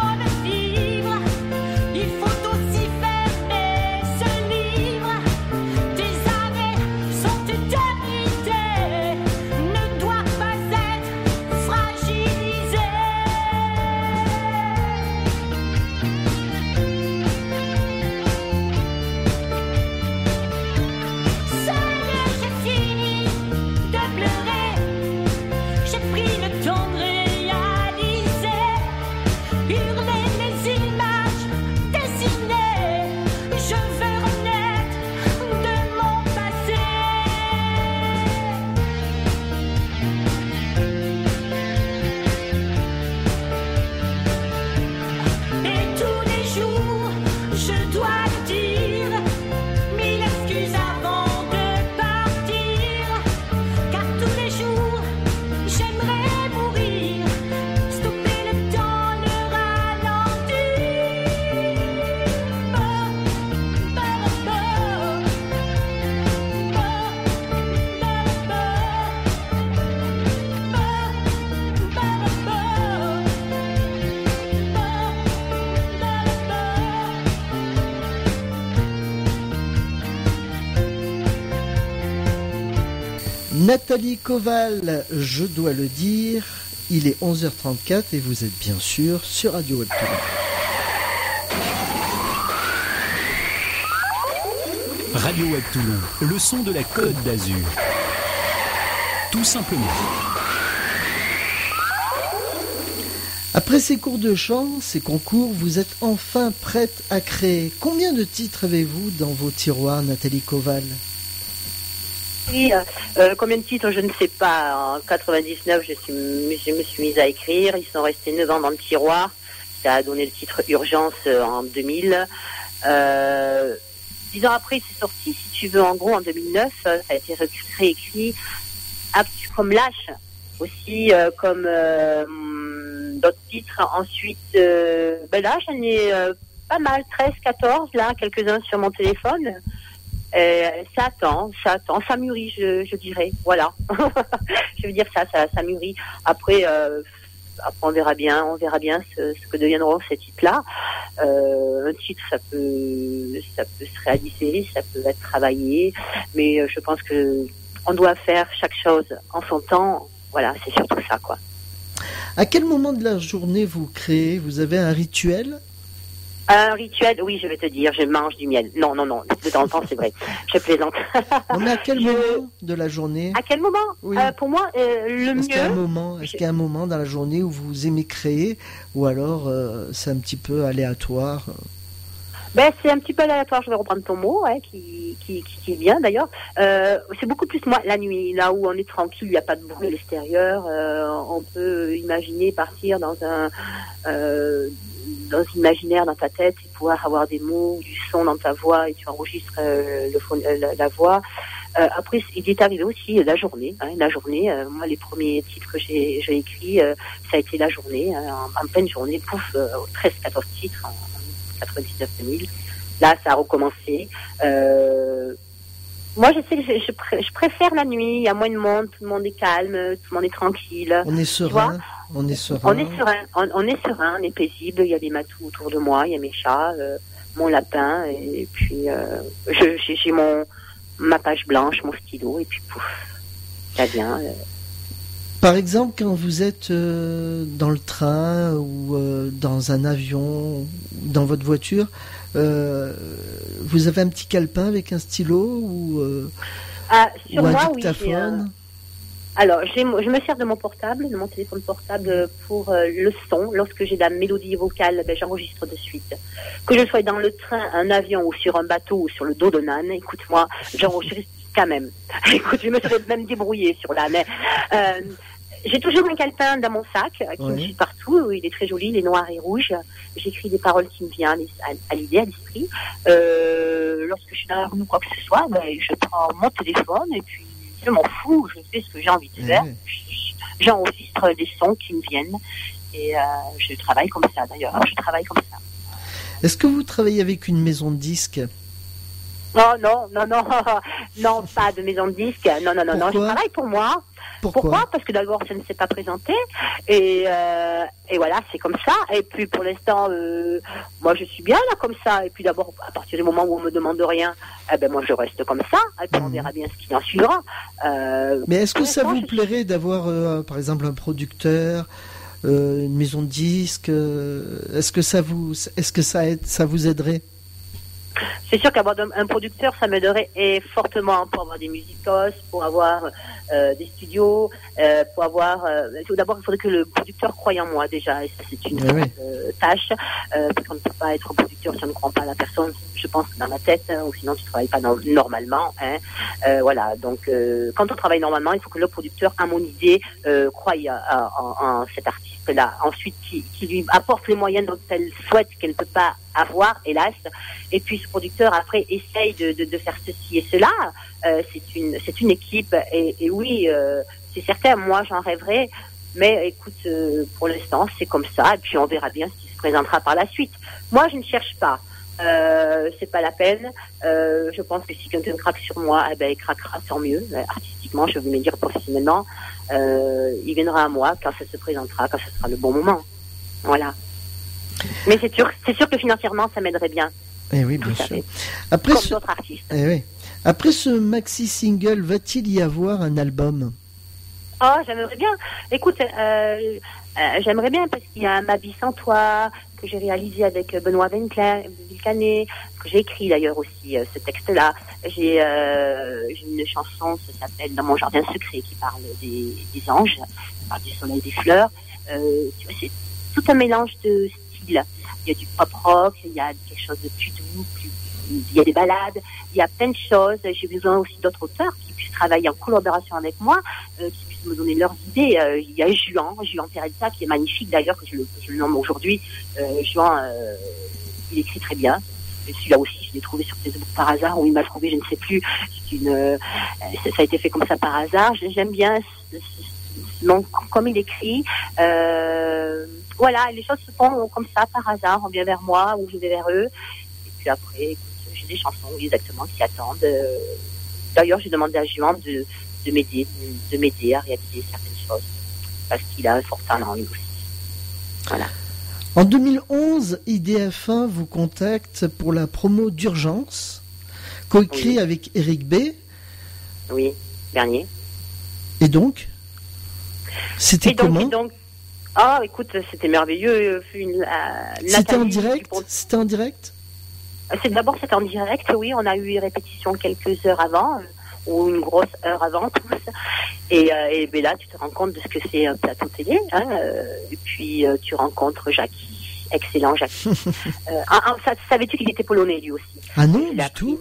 Nathalie Koval, je dois le dire, il est 11h34 et vous êtes bien sûr sur Radio Web Toulon. Radio Web Toulon, le son de la Côte d'Azur. Tout simplement. Après ces cours de chant, ces concours, vous êtes enfin prête à créer. Combien de titres avez-vous dans vos tiroirs, Nathalie Koval? Oui, combien de titres, je ne sais pas. En 99, je me suis mise à écrire. Ils sont restés 9 ans dans le tiroir. Ça a donné le titre Urgence en 2000. 10 ans après, c'est sorti, si tu veux, en gros, en 2009. Ça a été réécrit comme Lâche, aussi comme d'autres titres. Ensuite, là, j'en ai pas mal, 13, 14, là, quelques-uns sur mon téléphone. Ça attend, ça mûrit, je dirais, voilà. Je veux dire ça mûrit. Après, on verra bien ce que deviendront ces titres-là. Un titre, ça peut se réaliser, ça peut être travaillé, mais je pense que on doit faire chaque chose en son temps. Voilà, c'est surtout ça, quoi. À quel moment de la journée vous créez? Vous avez un rituel? Un rituel, oui, je vais te dire, je mange du miel. Non, de temps en temps, c'est vrai. Je plaisante. Mais à quel moment de la journée? À quel moment? Oui. Pour moi, le mieux... Est-ce qu'il y a un moment dans la journée où vous aimez créer, ou alors c'est un petit peu aléatoire? C'est un petit peu aléatoire, je vais reprendre ton mot, qui est bien d'ailleurs. C'est beaucoup plus moi la nuit, là où on est tranquille, il n'y a pas de bruit à l'extérieur. On peut imaginer partir dans l'imaginaire dans ta tête et pouvoir avoir des mots, du son dans ta voix et tu enregistres la voix. Après, il est arrivé aussi la journée. Moi, les premiers titres que j'ai écrits, ça a été la journée, en pleine journée, 13-14 titres en 99-2000. Là, ça a recommencé. Moi, je sais que je préfère la nuit. Il y a moins de monde, tout le monde est calme, tout le monde est tranquille. On est serein. On est serein, on est paisible. Il y a des matous autour de moi, il y a mes chats, mon lapin, et puis j'ai ma page blanche, mon stylo, et puis pouf, ça vient. Par exemple, quand vous êtes dans le train ou dans un avion, dans votre voiture, vous avez un petit calepin avec un stylo ou un dictaphone? Alors, je me sers de mon portable, de mon téléphone portable pour le son. Lorsque j'ai de la mélodie vocale, j'enregistre de suite. Que je sois dans le train, un avion ou sur un bateau ou sur le dos d'un âne, écoute-moi, j'enregistre quand même. Écoute, je me serais même débrouillée sur l'âne. J'ai toujours un calepin dans mon sac qui me suit partout. Il est très joli, il est noir et rouge. J'écris des paroles qui me viennent à l'idée, à l'esprit. Lorsque je suis dans la rue ou quoi que ce soit, je prends mon téléphone et puis je m'en fous, je fais ce que j'ai envie de faire. J'enregistre des sons qui me viennent et je travaille comme ça d'ailleurs. Est-ce que vous travaillez avec une maison de disques? Non, pas de maison de disques. Non, je travaille pour moi. Pourquoi? Parce que d'abord, ça ne s'est pas présenté. Et voilà, c'est comme ça. Et puis, pour l'instant, moi, je suis bien là, comme ça. Et puis, d'abord, à partir du moment où on me demande rien, moi, je reste comme ça. Et puis, on verra bien ce qui en suivra. Mais est-ce que ça vous plairait d'avoir, par exemple, un producteur, une maison de disques? Est-ce que ça vous aiderait? C'est sûr qu'avoir un producteur, ça m'aiderait fortement pour avoir des musicos, pour avoir des studios, pour avoir... tout d'abord, il faudrait que le producteur croie en moi déjà, et ça c'est une tâche, parce qu'on ne peut pas être producteur si on ne croit pas à la personne, je pense, dans la tête, ou sinon tu ne travailles pas normalement. Voilà, donc quand on travaille normalement, il faut que le producteur, à mon idée, croie en cet artiste-là. Ensuite, qui lui apporte les moyens dont elle souhaite, qu'elle ne peut pas avoir, hélas. Et puis ce producteur après essaye de faire ceci et cela. C'est une équipe et oui, c'est certain. Moi j'en rêverais, mais écoute, pour l'instant c'est comme ça. Et puis on verra bien ce qui se présentera par la suite. Moi je ne cherche pas. C'est pas la peine. Je pense que si quelqu'un craque sur moi, il craquera, tant mieux. Artistiquement, je veux me dire professionnellement, il viendra à moi quand ça se présentera, quand ce sera le bon moment. Voilà. Mais c'est sûr que financièrement, ça m'aiderait bien. Eh oui, bien sûr. Comme d'autres artistes. Eh oui. Après ce maxi-single, va-t-il y avoir un album? Oh, j'aimerais bien. Écoute, j'aimerais bien parce qu'il y a Ma vie sans toi que j'ai réalisé avec Benoît Vilcanet, que j'ai écrit d'ailleurs aussi ce texte-là. J'ai une chanson, ça s'appelle Dans mon jardin secret, qui parle des anges, qui parle du soleil, des fleurs. Tu vois, c'est tout un mélange de styles. Il y a du pop rock, il y a quelque chose de plus doux, il y a des ballades, il y a plein de choses. J'ai besoin aussi d'autres auteurs qui puissent travailler en collaboration avec moi, qui puissent me donner leurs idées. Il y a Juan Perelza, qui est magnifique d'ailleurs, que je le nomme aujourd'hui. Juan, il écrit très bien. Et celui-là aussi, je l'ai trouvé sur Facebook par hasard, ou il m'a trouvé, je ne sais plus. Ça a été fait comme ça par hasard. J'aime bien comme il écrit. Voilà, les choses se font comme ça par hasard. On vient vers moi ou je vais vers eux. Et puis après, écoute, j'ai des chansons exactement qui attendent. D'ailleurs, j'ai demandé à Juan de m'aider à réaliser certaines choses parce qu'il a un fort talent lui aussi. Voilà. En 2011, IDF1 vous contacte pour la promo d'Urgence, coécrit avec Eric B. Oui, dernier. Et donc, c'était comment? Oh, écoute, c'était merveilleux. C'était en direct? C'était en direct? D'abord, c'était en direct, oui. On a eu une répétition quelques heures avant, ou une grosse heure avant, tous. Et ben là, tu te rends compte de ce que c'est un plateau télé. Hein, et puis, tu rencontres Jackie. Excellent, Jackie. Savais-tu qu'il était polonais, lui aussi? Ah non, du tout.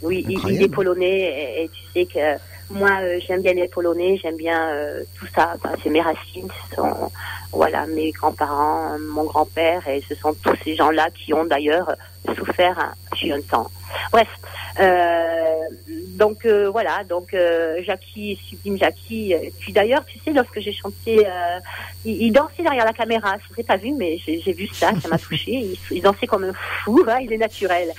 Oui, il est polonais. Et tu sais que moi, j'aime bien les Polonais, j'aime bien tout ça. C'est mes racines, voilà, mes grands-parents, mon grand-père, et ce sont tous ces gens-là qui ont d'ailleurs souffert depuis un temps. Bref, donc voilà, Jackie, sublime Jackie. Puis d'ailleurs, tu sais, lorsque j'ai chanté, il dansait derrière la caméra. Je ne l'ai pas vu, mais j'ai vu ça m'a touché. Il dansait comme un fou, hein, il est naturel.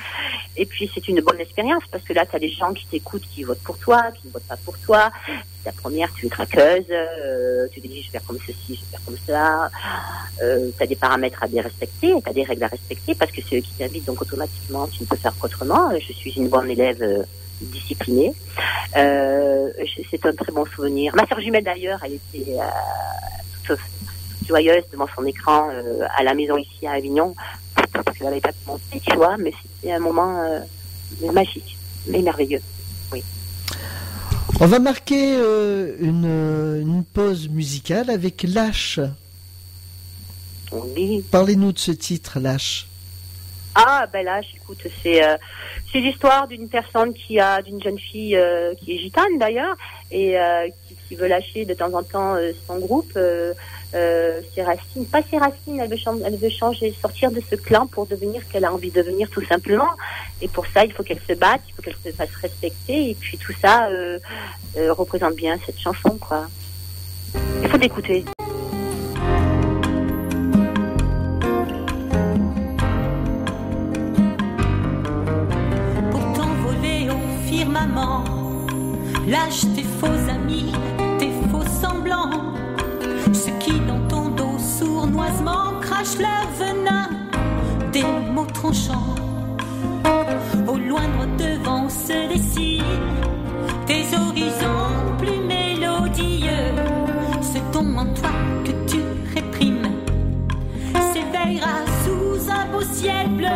Et puis c'est une bonne expérience parce que là, tu as des gens qui t'écoutent, qui votent pour toi, qui ne votent pas pour toi. C'est la première, tu es craqueuse, tu te dis je vais faire comme ceci, je vais faire comme cela. Tu as des paramètres à bien respecter, tu as des règles à respecter parce que c'est eux qui t'invitent, donc automatiquement tu ne peux faire qu'autrement. Je suis une bonne élève disciplinée. C'est un très bon souvenir. Ma sœur jumelle d'ailleurs, elle était toute joyeuse devant son écran à la maison ici à Avignon parce qu'elle n'avait pas commencé, tu vois, mais c'était un moment magique, mais merveilleux. Oui. On va marquer une pause musicale avec Lâche. Oui. Parlez-nous de ce titre, Lâche. Ah, ben Lâche, écoute, c'est l'histoire d'une jeune fille qui est gitane d'ailleurs, et qui veut lâcher de temps en temps son groupe, ses racines. Pas ses racines, elle veut changer, sortir de ce clan pour devenir ce qu'elle a envie de devenir tout simplement. Et pour ça, il faut qu'elle se batte, il faut qu'elle se fasse respecter, et puis tout ça représente bien cette chanson, quoi. Il faut l'écouter. Maman, lâche tes faux amis, tes faux semblants, ceux qui dans ton dos sournoisement crachent leur venin, des mots tranchants. Au loin droit devant se dessinent tes horizons plus mélodieux. Ce ton en toi que tu réprimes s'éveillera sous un beau ciel bleu.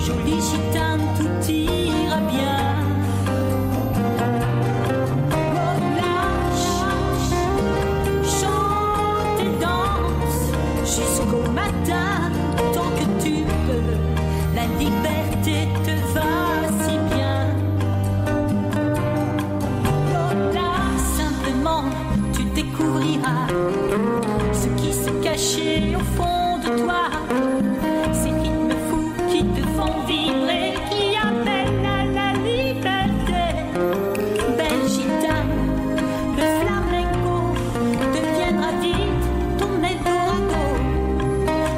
Jolie gitane, tout ira bien. Oh lâche, chante et danse jusqu'au matin, tant que tu peux. La liberté te va si bien. Oh lâche, simplement tu découvriras ce qui se cachait au fond de toi. Vibrer, qui appelle à la liberté. Belle gitane, le flamenco deviendra vite ton Eldorado.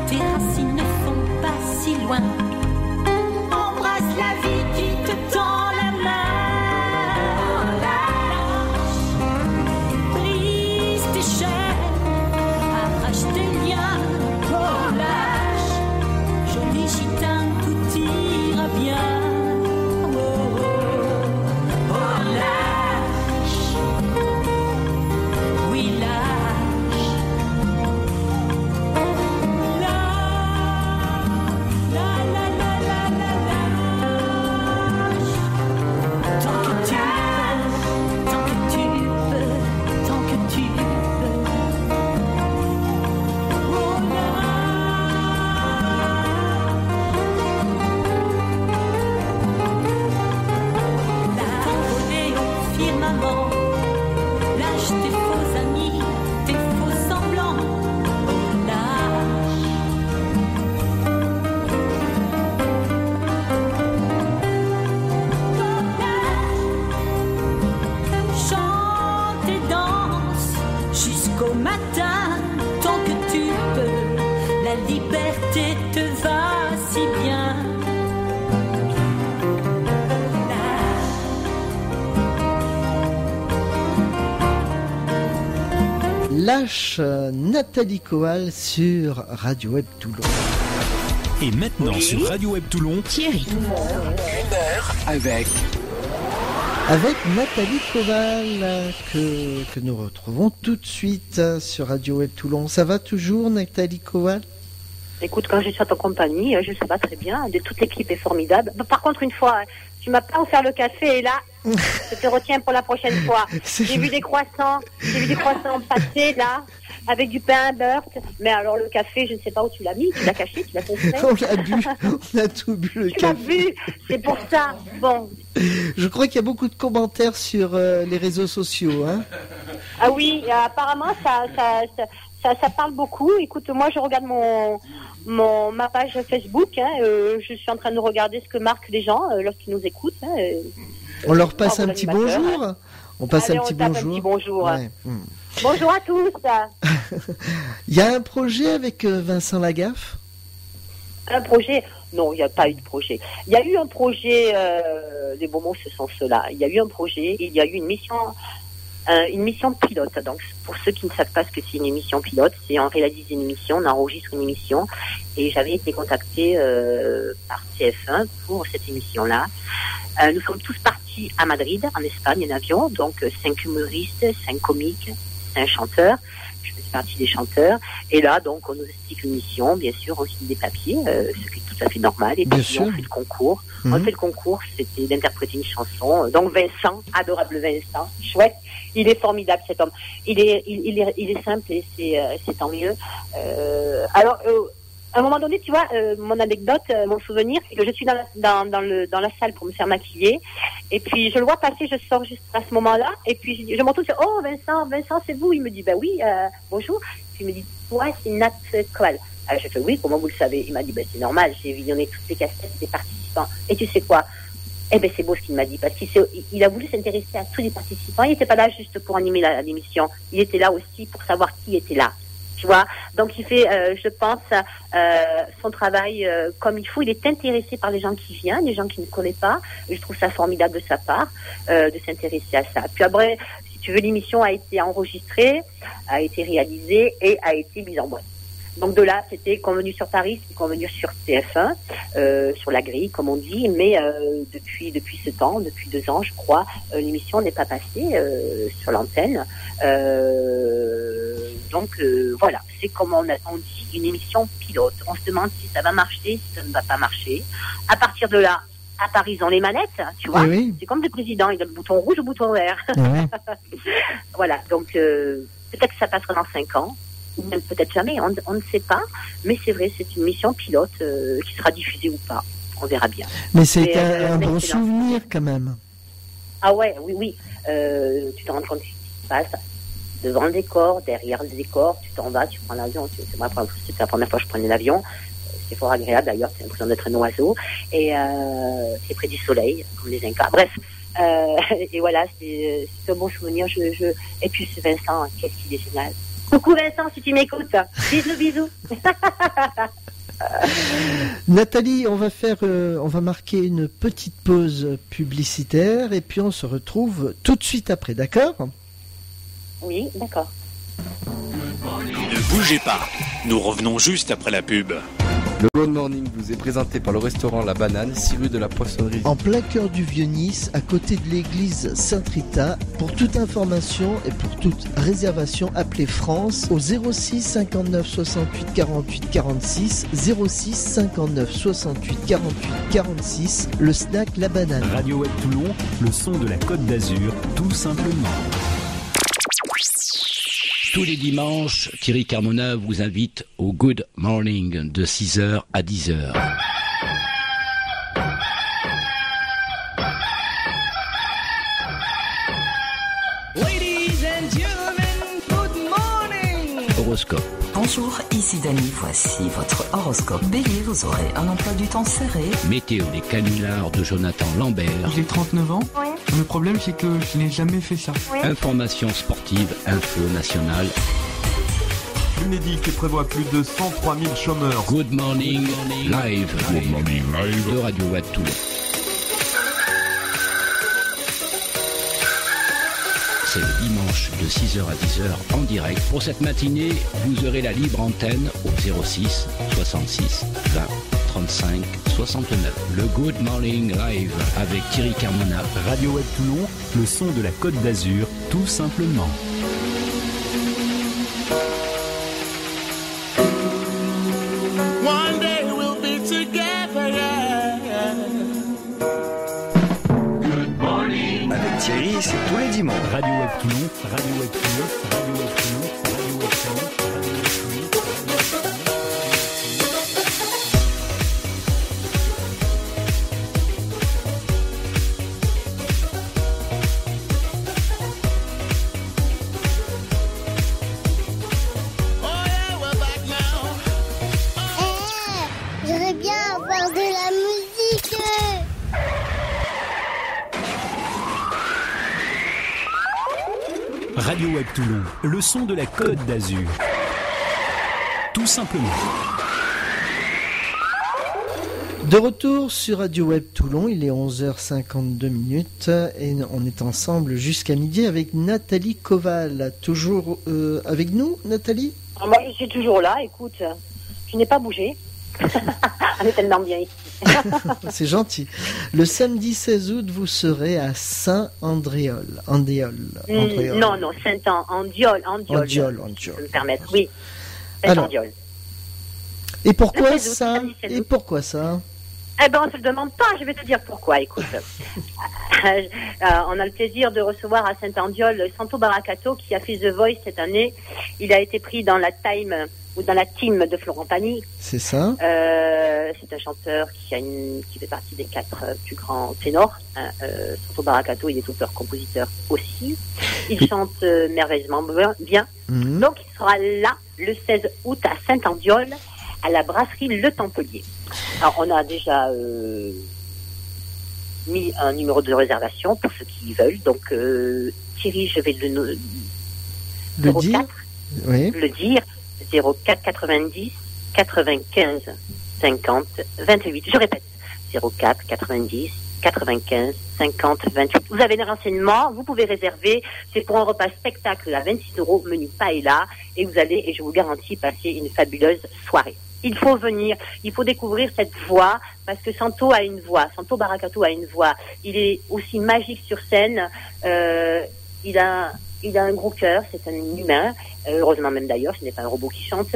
Tes racines ne sont pas si loin. Embrasse la vie qui te tend la main. Lâche, brise tes chaînes, jusqu'au matin, tant que tu peux. La liberté te va si bien. Lâche Nathalie Coval sur Radio Web Toulon. Et maintenant sur Radio Web Toulon, Thierry. 1 heure avec Nathalie Coval que nous retrouvons tout de suite sur Radio Web Toulon. Ça va toujours, Nathalie Coval? Écoute, quand je suis à ta compagnie, ça va très bien. Toute l'équipe est formidable. Par contre, une fois, tu m'as pas offert le café et là, je te retiens pour la prochaine fois. J'ai vu des croissants passer là, avec du pain à beurre. Mais alors le café, je ne sais pas où tu l'as mis, tu l'as caché, tu l'as fait exprès. On l'a bu, on a tout bu le tu café. Tu l'as bu, c'est pour ça. Bon. Je crois qu'il y a beaucoup de commentaires sur les réseaux sociaux. Hein. Ah oui, apparemment ça parle beaucoup. Écoute, moi je regarde ma page Facebook. Je suis en train de regarder ce que marquent les gens lorsqu'ils nous écoutent. On leur passe un petit bonjour. On passe un petit bonjour. Ouais. Bonjour à tous. Il y a un projet avec Vincent Lagaffe? Un projet? Non, il n'y a pas eu de projet. Il y a eu un projet, les bons mots ce sont ceux-là. Il y a eu un projet, il y a eu une mission pilote. Donc, pour ceux qui ne savent pas ce que c'est une émission pilote, c'est on réalise une émission, on enregistre une émission. Et j'avais été contactée par TF1 pour cette émission-là. Nous sommes tous partis à Madrid, en Espagne, en avion. Donc, 5 humoristes, 5 comiques, 5 chanteurs. Je faisais partie des chanteurs. Et là, donc, on nous explique une mission. Bien sûr, on signe des papiers, ce qui est tout à fait normal. Et puis, on fait le concours. On fait le concours, c'était d'interpréter une chanson. Donc, Vincent, adorable Vincent, chouette. Il est formidable, cet homme. Il est simple et c'est tant mieux. Alors, à un moment donné, tu vois, mon anecdote, mon souvenir, c'est que je suis dans la salle pour me faire maquiller. Et puis, je le vois passer, je sors juste à ce moment-là. Et puis, je m'entends, oh, Vincent, c'est vous. Il me dit, ben oui, bonjour. Puis, il me dit, ouais, c'est Nat Coval. Alors, je fais, oui, comment vous le savez? Il m'a dit, ben c'est normal, j'ai visionné toutes les cassettes des participants. Et tu sais quoi? Eh ben c'est beau ce qu'il m'a dit, parce qu'il a voulu s'intéresser à tous les participants. Il n'était pas là juste pour animer l'émission. Il était là aussi pour savoir qui était là. Tu vois, donc il fait, je pense, son travail comme il faut. Il est intéressé par les gens qui viennent, les gens qui ne connaissent pas. Je trouve ça formidable de sa part, de s'intéresser à ça. Puis après, si tu veux, l'émission a été enregistrée, a été réalisée et a été mise en boîte. Donc de là, c'était Convenu sur Paris, c'était Convenu sur TF1, sur la grille, comme on dit. Mais depuis ce temps, depuis 2 ans, je crois, l'émission n'est pas passée sur l'antenne. Donc voilà, c'est comme on dit, une émission pilote. On se demande si ça va marcher, si ça ne va pas marcher. À partir de là, à Paris, ils ont les manettes, tu vois. Oui. C'est comme le président, il a le bouton rouge, le bouton vert. Oui. Voilà, donc peut-être que ça passera dans 5 ans. Même peut-être jamais, on ne sait pas, mais c'est vrai, c'est une mission pilote qui sera diffusée ou pas, on verra bien. Mais c'est un bon souvenir quand même. Ah ouais, oui, tu te rends compte de ce qui se passe devant le décor, derrière le décor, tu t'en vas, tu prends l'avion, c'était la première fois que je prenais l'avion, c'est fort agréable d'ailleurs, c'est l'impression d'être un oiseau, et c'est près du soleil, comme les Incas, bref. Et voilà, c'est un bon souvenir, et puis c'est Vincent, qu'est-ce qu'il est génial. Coucou Vincent, si tu m'écoutes. Bisous. Nathalie, on va marquer une petite pause publicitaire et puis on se retrouve tout de suite après, d'accord? Oui, d'accord. Ne bougez pas, nous revenons juste après la pub. Le Good Morning vous est présenté par le restaurant La Banane, 6 rue de la Poissonnerie. En plein cœur du Vieux-Nice, à côté de l'église Sainte-Rita. Pour toute information et pour toute réservation, appelez France au 06 59 68 48 46, 06 59 68 48 46, le snack La Banane. Radio Web Toulon, le son de la Côte d'Azur, tout simplement. Tous les dimanches, Thierry Carmona vous invite au Good Morning de 6h à 10h. Ladies and gentlemen, good morning. Horoscope. Bonjour, ici Dani, voici votre horoscope. Bélier, vous aurez un emploi du temps serré. Météo, les canulars de Jonathan Lambert. J'ai 39 ans. Oui. Le problème, c'est que je n'ai jamais fait ça. Oui. Information sportive, info nationale. l'Unédic prévoit plus de 103 000 chômeurs. Good morning live. Good morning live de Radio Watt Toulon. C'est le dimanche de 6h à 10h en direct. Pour cette matinée, vous aurez la libre antenne au 06 66 20 35 69. Le Good Morning Live avec Thierry Carmona. Radio Watt Toulon, le son de la Côte d'Azur, tout simplement. One day we'll be together, yeah. Good morning. Avec Thierry, c'est tous les dimanches. Radio Watt Toulon, Radio Watt Toulon, Radio Watt Toulon, Radio Watt Toulon. Radio Watt Toulon, le son de la Côte d'Azur. Tout simplement. De retour sur Radio Web Toulon, il est 11h52 et on est ensemble jusqu'à midi avec Nathalie Koval. Toujours avec nous, Nathalie ? Moi, je suis toujours là, écoute, je n'ai pas bougé. On est tellement bien ici. C'est gentil. Le samedi 16 août, vous serez à Saint-Andéol. Non, Saint-Andéol. Andéol. Je peux me permettre, oui. Saint-Andéol. Et pourquoi ça ? Et pourquoi ça ? Eh ben, on se le demande pas, je vais te dire pourquoi, écoute. On a le plaisir de recevoir à Saint-Andéol Santo Baracato qui a fait The Voice cette année. Il a été pris dans la team de Florent Pagny. C'est ça. C'est un chanteur qui fait partie des 4 plus grands ténors. Santo Baracato, il est auteur-compositeur aussi. Il chante merveilleusement bien. Mmh. Donc, il sera là le 16 août à Saint-Andéol, à la brasserie Le Templier. Alors, on a déjà mis un numéro de réservation pour ceux qui veulent. Donc, Thierry, je vais le dire. Oui. Le dire. 04 90 95 50 28. Je répète. 04 90 95 50 28. Vous avez des renseignements, vous pouvez réserver. C'est pour un repas spectacle à 26 €, menu paella, et vous allez, et je vous garantis, passer une fabuleuse soirée. Il faut venir, il faut découvrir cette voix, parce que Santo a une voix, Santo Baracato a une voix. Il est aussi magique sur scène, il a un gros cœur, c'est un humain, heureusement même d'ailleurs, ce n'est pas un robot qui chante.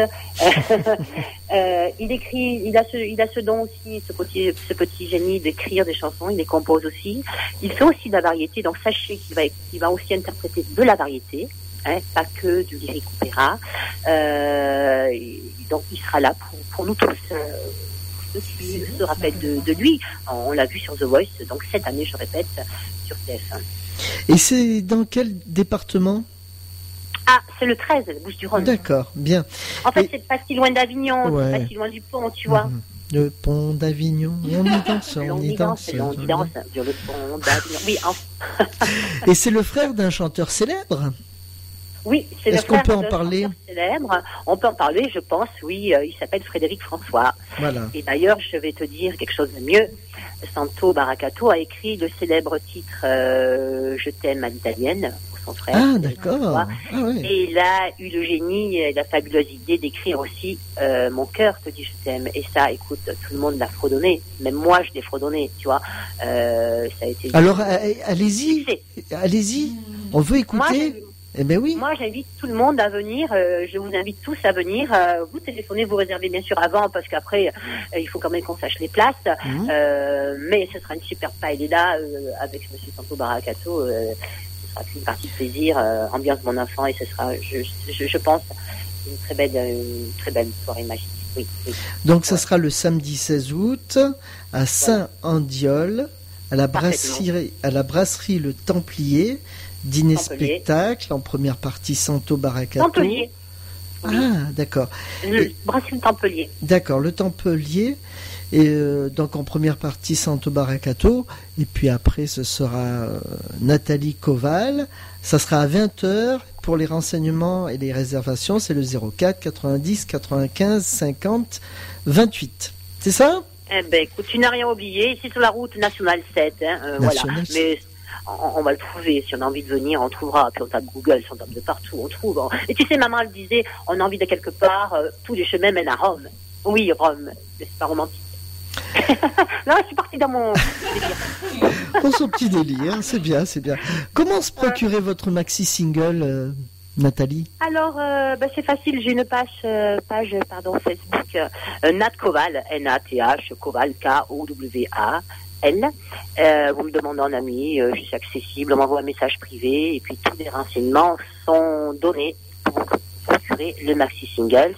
Il écrit, il a ce don aussi, ce petit génie d'écrire des chansons, il les compose aussi. Il fait aussi de la variété, donc sachez qu'il va aussi interpréter de la variété, pas que du lyrique opéra. Donc il sera là pour nous tous. Ceux qui se rappellent de lui, on l'a vu sur The Voice, donc cette année, je répète, sur TF1. Et c'est dans quel département ? Ah, c'est le 13, le Bouches-du-Rhône. D'accord, bien. En fait, c'est pas si loin d'Avignon, ouais. C'est pas si loin du pont, tu vois. Le pont d'Avignon, on y danse, on y danse sur le pont d'Avignon. Oui, Et c'est le frère d'un chanteur célèbre ? Oui, c'est le frère qu'on peut en parler ? Célèbre. On peut en parler, je pense, oui. Il s'appelle Frédéric François. Voilà. Et d'ailleurs, je vais te dire quelque chose de mieux. Santo Baracato a écrit le célèbre titre Je t'aime à l'italienne pour son frère. Ah, d'accord. Ah, oui. Et il a eu le génie et la fabuleuse idée d'écrire aussi Mon cœur te dit je t'aime. Et ça, écoute, tout le monde l'a fredonné. Même moi, je l'ai fredonné, tu vois. Ça a été. Alors, allez-y. On veut écouter. Eh ben oui. Moi, j'invite tout le monde à venir. Je vous invite tous à venir. Vous téléphonez, vous réservez bien sûr avant, parce qu'après, il faut quand même qu'on sache les places. Mais ce sera une super paella avec Monsieur Santo Baracato. Ce sera une partie de plaisir, ambiance mon enfant, et ce sera, je pense, une très belle soirée magique. Oui. Donc, ça sera le samedi 16 août à Saint-Andéol, à la brasserie Le Templier. Dîner spectacle, en première partie Santo Baracato. Ah, d'accord. Le Brasserie Tempelier. D'accord, le Tempelier. Et donc en première partie Santo Baracato, et puis après ce sera Nathalie Koval. Ça sera à 20h. Pour les renseignements et les réservations, c'est le 04 90 95 50 28. C'est ça? Eh ben, écoute, tu n'as rien oublié. Ici sur la route nationale 7, voilà. Mais on va le trouver. Si on a envie de venir, on trouvera. Puis on tape Google, si on tape de partout, on trouve. Et tu sais, maman elle disait, on a envie de quelque part, tous les chemins mènent à Rome. Oui, Rome. C'est pas romantique. Non, je suis partie dans mon délire. Dans son petit délire, c'est bien, c'est bien. Comment se procurer votre maxi single, Nathalie? Alors, c'est facile. J'ai une page Facebook, Nat Koval, N-A-T-H, Koval, K-O-W-A-L. Vous me demandez en ami, je suis accessible, on m'envoie un message privé, et puis tous les renseignements sont donnés pour procurer le maxi singles.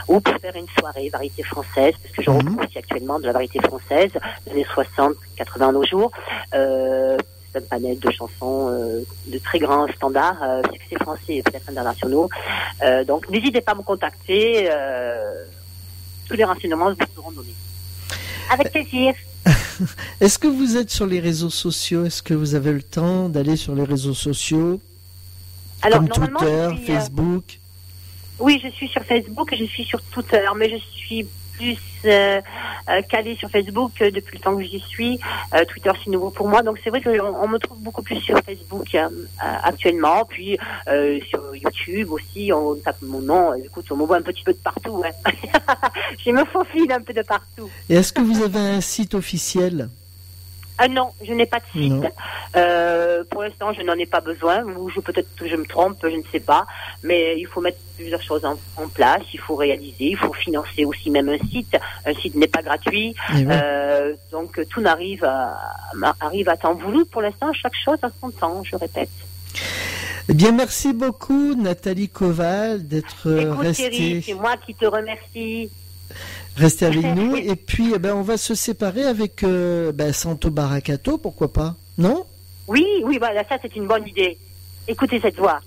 Ou pour faire une soirée variété française, parce que je retrouve aussi actuellement de la variété française, des années 60, 80 nos jours. C'est un panel de chansons de très grands standards, succès français et peut-être internationaux. Donc n'hésitez pas à me contacter. Tous les renseignements vous seront donnés. Avec plaisir. Est-ce que vous êtes sur les réseaux sociaux? Est-ce que vous avez le temps d'aller sur les réseaux sociaux? Alors, comme Twitter, Facebook? Oui, je suis sur Facebook et je suis sur Twitter, mais je suis plus calée sur Facebook depuis le temps que j'y suis. Twitter, c'est nouveau pour moi, donc c'est vrai qu'on me trouve beaucoup plus sur Facebook actuellement. Puis sur YouTube aussi, on tape mon nom. Écoute, on me voit un petit peu de partout. Hein. Je me faufile un peu de partout. Et est-ce que vous avez un site officiel? Non, je n'ai pas de site. Pour l'instant, je n'en ai pas besoin. Ou peut-être que je me trompe, je ne sais pas. Mais il faut mettre plusieurs choses en place. Il faut réaliser, il faut financer aussi même un site. Un site n'est pas gratuit. Donc tout arrive à temps voulu. Pour l'instant, chaque chose a son temps, je répète. Eh bien, merci beaucoup, Nathalie Koval, d'être restée. Thierry, c'est moi qui te remercie. Restez avec nous, et puis on va se séparer avec Santo Baracato, pourquoi pas, non? Oui, voilà, ça c'est une bonne idée. Écoutez cette voix.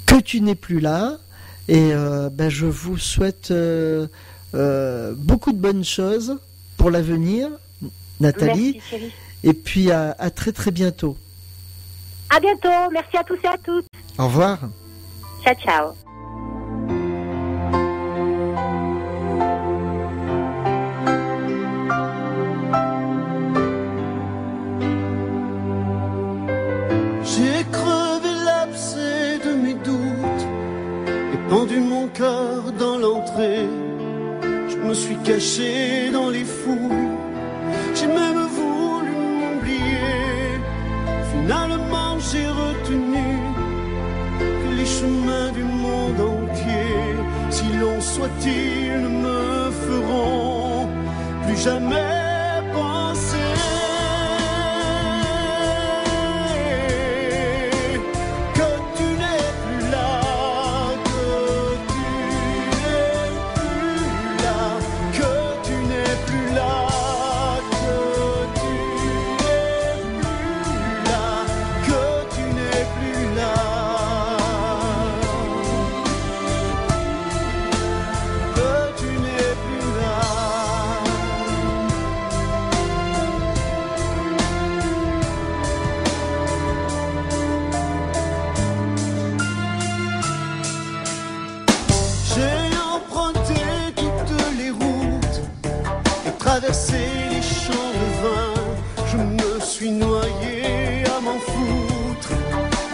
Que tu n'es plus là, et je vous souhaite beaucoup de bonnes choses pour l'avenir, Nathalie. Merci, chérie. Et puis à très très bientôt. À bientôt, merci à tous et à toutes. Au revoir. Ciao, ciao. J'ai crevé l'abcès de mes doutes et pendu mon cœur dans l'entrée. Je me suis caché dans les fouilles, j'ai même voulu m'oublier. Finalement j'ai retenu que les chemins du monde entier, si long soit-il, ne me feront plus jamais penser. Traverser les champs de vin, je me suis noyé à m'en foutre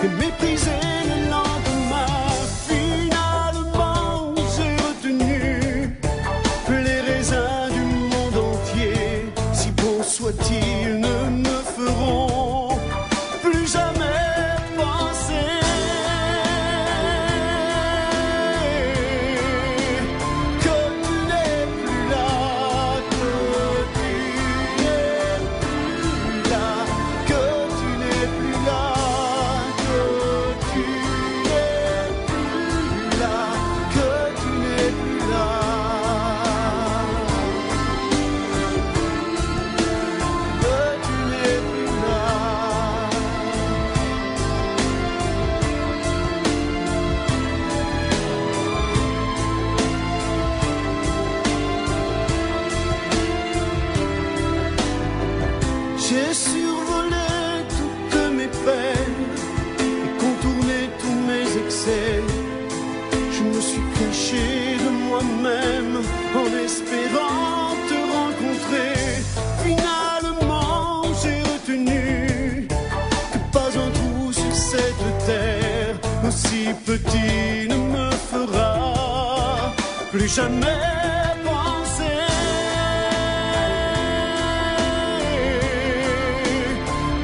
et mépriser le lendemain. Finalement, j'ai retenu que les raisins du monde entier, si bons soient-ils, ne me feront plus jamais penser. Que tu n'es plus là, que tu suis caché de moi-même en espérant te rencontrer. Finalement, j'ai retenu que pas un trou sur cette terre aussi petit ne me fera plus jamais penser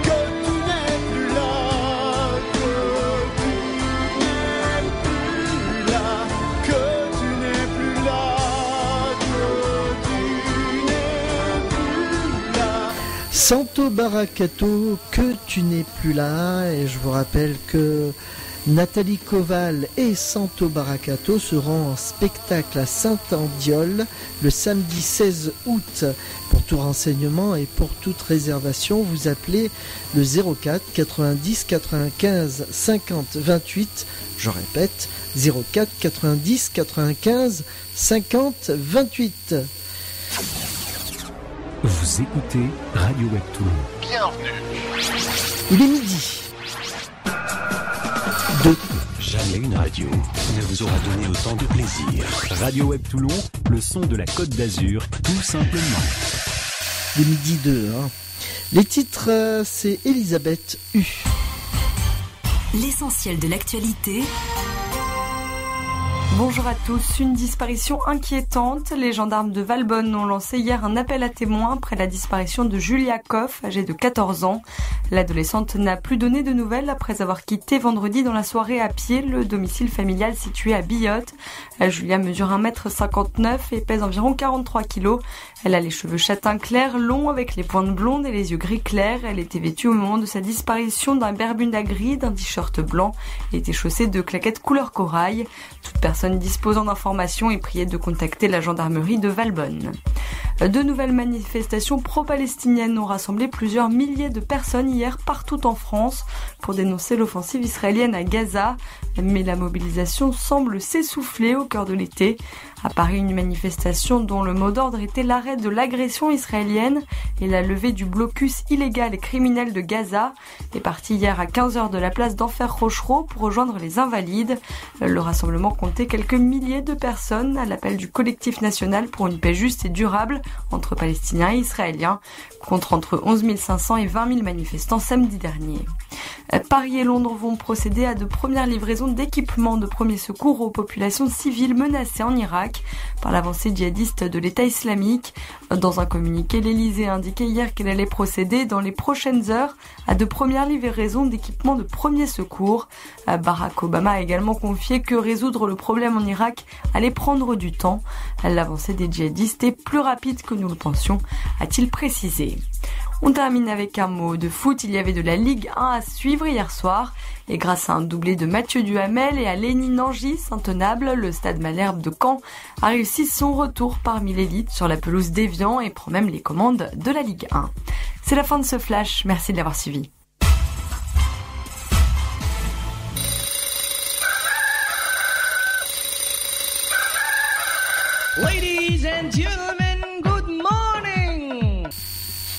que tu n'es plus là, que tu n'es plus là, que tu n'es plus là, que tu n'es plus là. Santo Baracato, que tu n'es plus là. Et je vous rappelle que Nathalie Koval et Santo Baracato seront en spectacle à Saint-Andiol le samedi 16 août. Pour tout renseignement et pour toute réservation, vous appelez le 04 90 95 50 28. Je répète, 04 90 95 50 28. Vous écoutez Radio Web Toulon. Bienvenue. Il est midi. Jamais une radio ne vous aura donné autant de plaisir. Radio Web Toulon, le son de la Côte d'Azur, tout simplement. Les midi 2. Les titres, c'est Elisabeth U. L'essentiel de l'actualité. Bonjour à tous. Une disparition inquiétante. Les gendarmes de Valbonne ont lancé hier un appel à témoins après la disparition de Julia Koff, âgée de 14 ans. L'adolescente n'a plus donné de nouvelles après avoir quitté vendredi dans la soirée à pied le domicile familial situé à Billotte. Julia mesure 1,59 m et pèse environ 43 kg. Elle a les cheveux châtain clair, longs avec les pointes blondes et les yeux gris clairs. Elle était vêtue au moment de sa disparition d'un bermuda gris, d'un t-shirt blanc et était chaussée de claquettes couleur corail. Toute personne disposant d'informations est priée de contacter la gendarmerie de Valbonne. De nouvelles manifestations pro-palestiniennes ont rassemblé plusieurs milliers de personnes hier partout en France pour dénoncer l'offensive israélienne à Gaza. Mais la mobilisation semble s'essouffler au cœur de l'été. À Paris, une manifestation dont le mot d'ordre était l'arrêt de l'agression israélienne et la levée du blocus illégal et criminel de Gaza est partie hier à 15h de la place d'Enfer-Rochereau pour rejoindre les Invalides. Le rassemblement comptait quelques milliers de personnes à l'appel du collectif national pour une paix juste et durable entre Palestiniens et Israéliens, contre entre 11 500 et 20 000 manifestants samedi dernier. Paris et Londres vont procéder à de premières livraisons d'équipements de premiers secours aux populations civiles menacées en Irak par l'avancée djihadiste de l'État islamique. Dans un communiqué, l'Elysée a indiqué hier qu'elle allait procéder dans les prochaines heures à de premières livraisons d'équipements de premiers secours. Barack Obama a également confié que résoudre le problème en Irak allait prendre du temps. L'avancée des djihadistes est plus rapide que nous le pensions, a-t-il précisé. On termine avec un mot de foot. Il y avait de la Ligue 1 à suivre hier soir. Et grâce à un doublé de Mathieu Duhamel et à Léni Nangy-Saint-Tenable, le Stade Malherbe de Caen a réussi son retour parmi l'élite sur la pelouse d'Évian et prend même les commandes de la Ligue 1. C'est la fin de ce flash. Merci de l'avoir suivi. Ladies and gentlemen, good morning!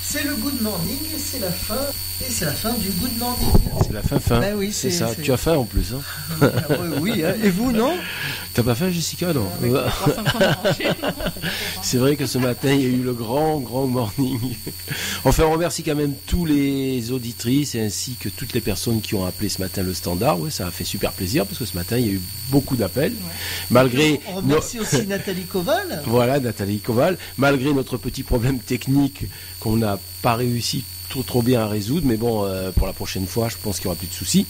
C'est le Good Morning et c'est la fin. Et c'est la fin du Good Morning. C'est la fin. Ben oui, c'est ça. Tu as faim en plus. Hein. Oui, hein. Et vous, non? T'as pas faim, Jessica? Non. C'est vrai que ce matin, il y a eu le grand morning. Enfin, on remercie quand même tous les auditrices et ainsi que toutes les personnes qui ont appelé ce matin le standard. Ouais, ça a fait super plaisir parce que ce matin, il y a eu beaucoup d'appels. Ouais. Malgré. On remercie aussi Nathalie Koval. Voilà, Nathalie Koval. Malgré notre petit problème technique qu'on n'a pas réussi trop bien à résoudre, mais bon, pour la prochaine fois, je pense qu'il n'y aura plus de soucis.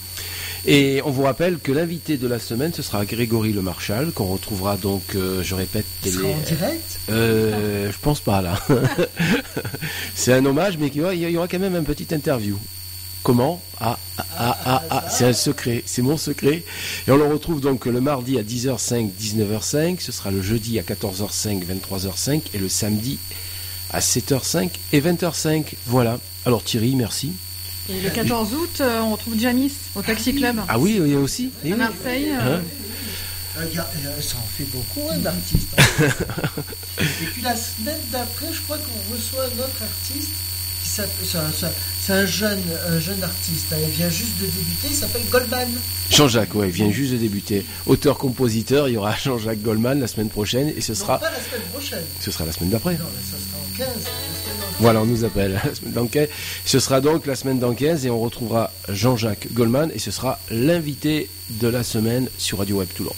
Et on vous rappelle que l'invité de la semaine, ce sera Grégory Le Marchal, qu'on retrouvera donc, je répète... Il sera en direct je pense pas, là. C'est un hommage, mais il y aura quand même une petite interview. Comment ? C'est un secret, c'est mon secret. Et on le retrouve donc le mardi à 10h05, 19h05, ce sera le jeudi à 14h05, 23h05, et le samedi à 7h05 et 20h05. Voilà. Alors Thierry, merci. Et le 14 août, on retrouve Jamis au Taxi Club. Ah oui, il y a aussi. À Marseille. Ça en fait beaucoup d'artistes. Et puis la semaine d'après, je crois qu'on reçoit un autre artiste qui c'est un jeune artiste. Il vient juste de débuter. Il s'appelle Goldman. Jean-Jacques, ouais, il vient juste de débuter. Auteur-compositeur, il y aura Jean-Jacques Goldman la semaine prochaine et ce sera. Non, pas la semaine prochaine. Ce sera la semaine d'après. Non, ça sera en 15. Voilà, on nous appelle la semaine dans 15. Ce sera donc la semaine dans 15 et on retrouvera Jean-Jacques Goldman et ce sera l'invité de la semaine sur Radio Web Toulon.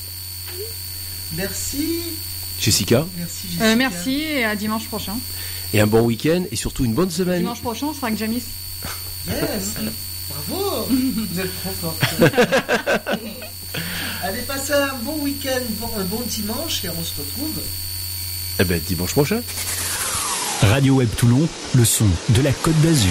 Merci. Jessica. Merci Jessica. Merci et à dimanche prochain. Et un bon week-end et surtout une bonne semaine. Dimanche prochain, on sera avec Jamis. Yes. Bravo. Vous êtes trop forte. Allez, passez un bon week-end, un bon dimanche et on se retrouve. Eh ben, dimanche prochain. Radio Web Toulon, le son de la Côte d'Azur.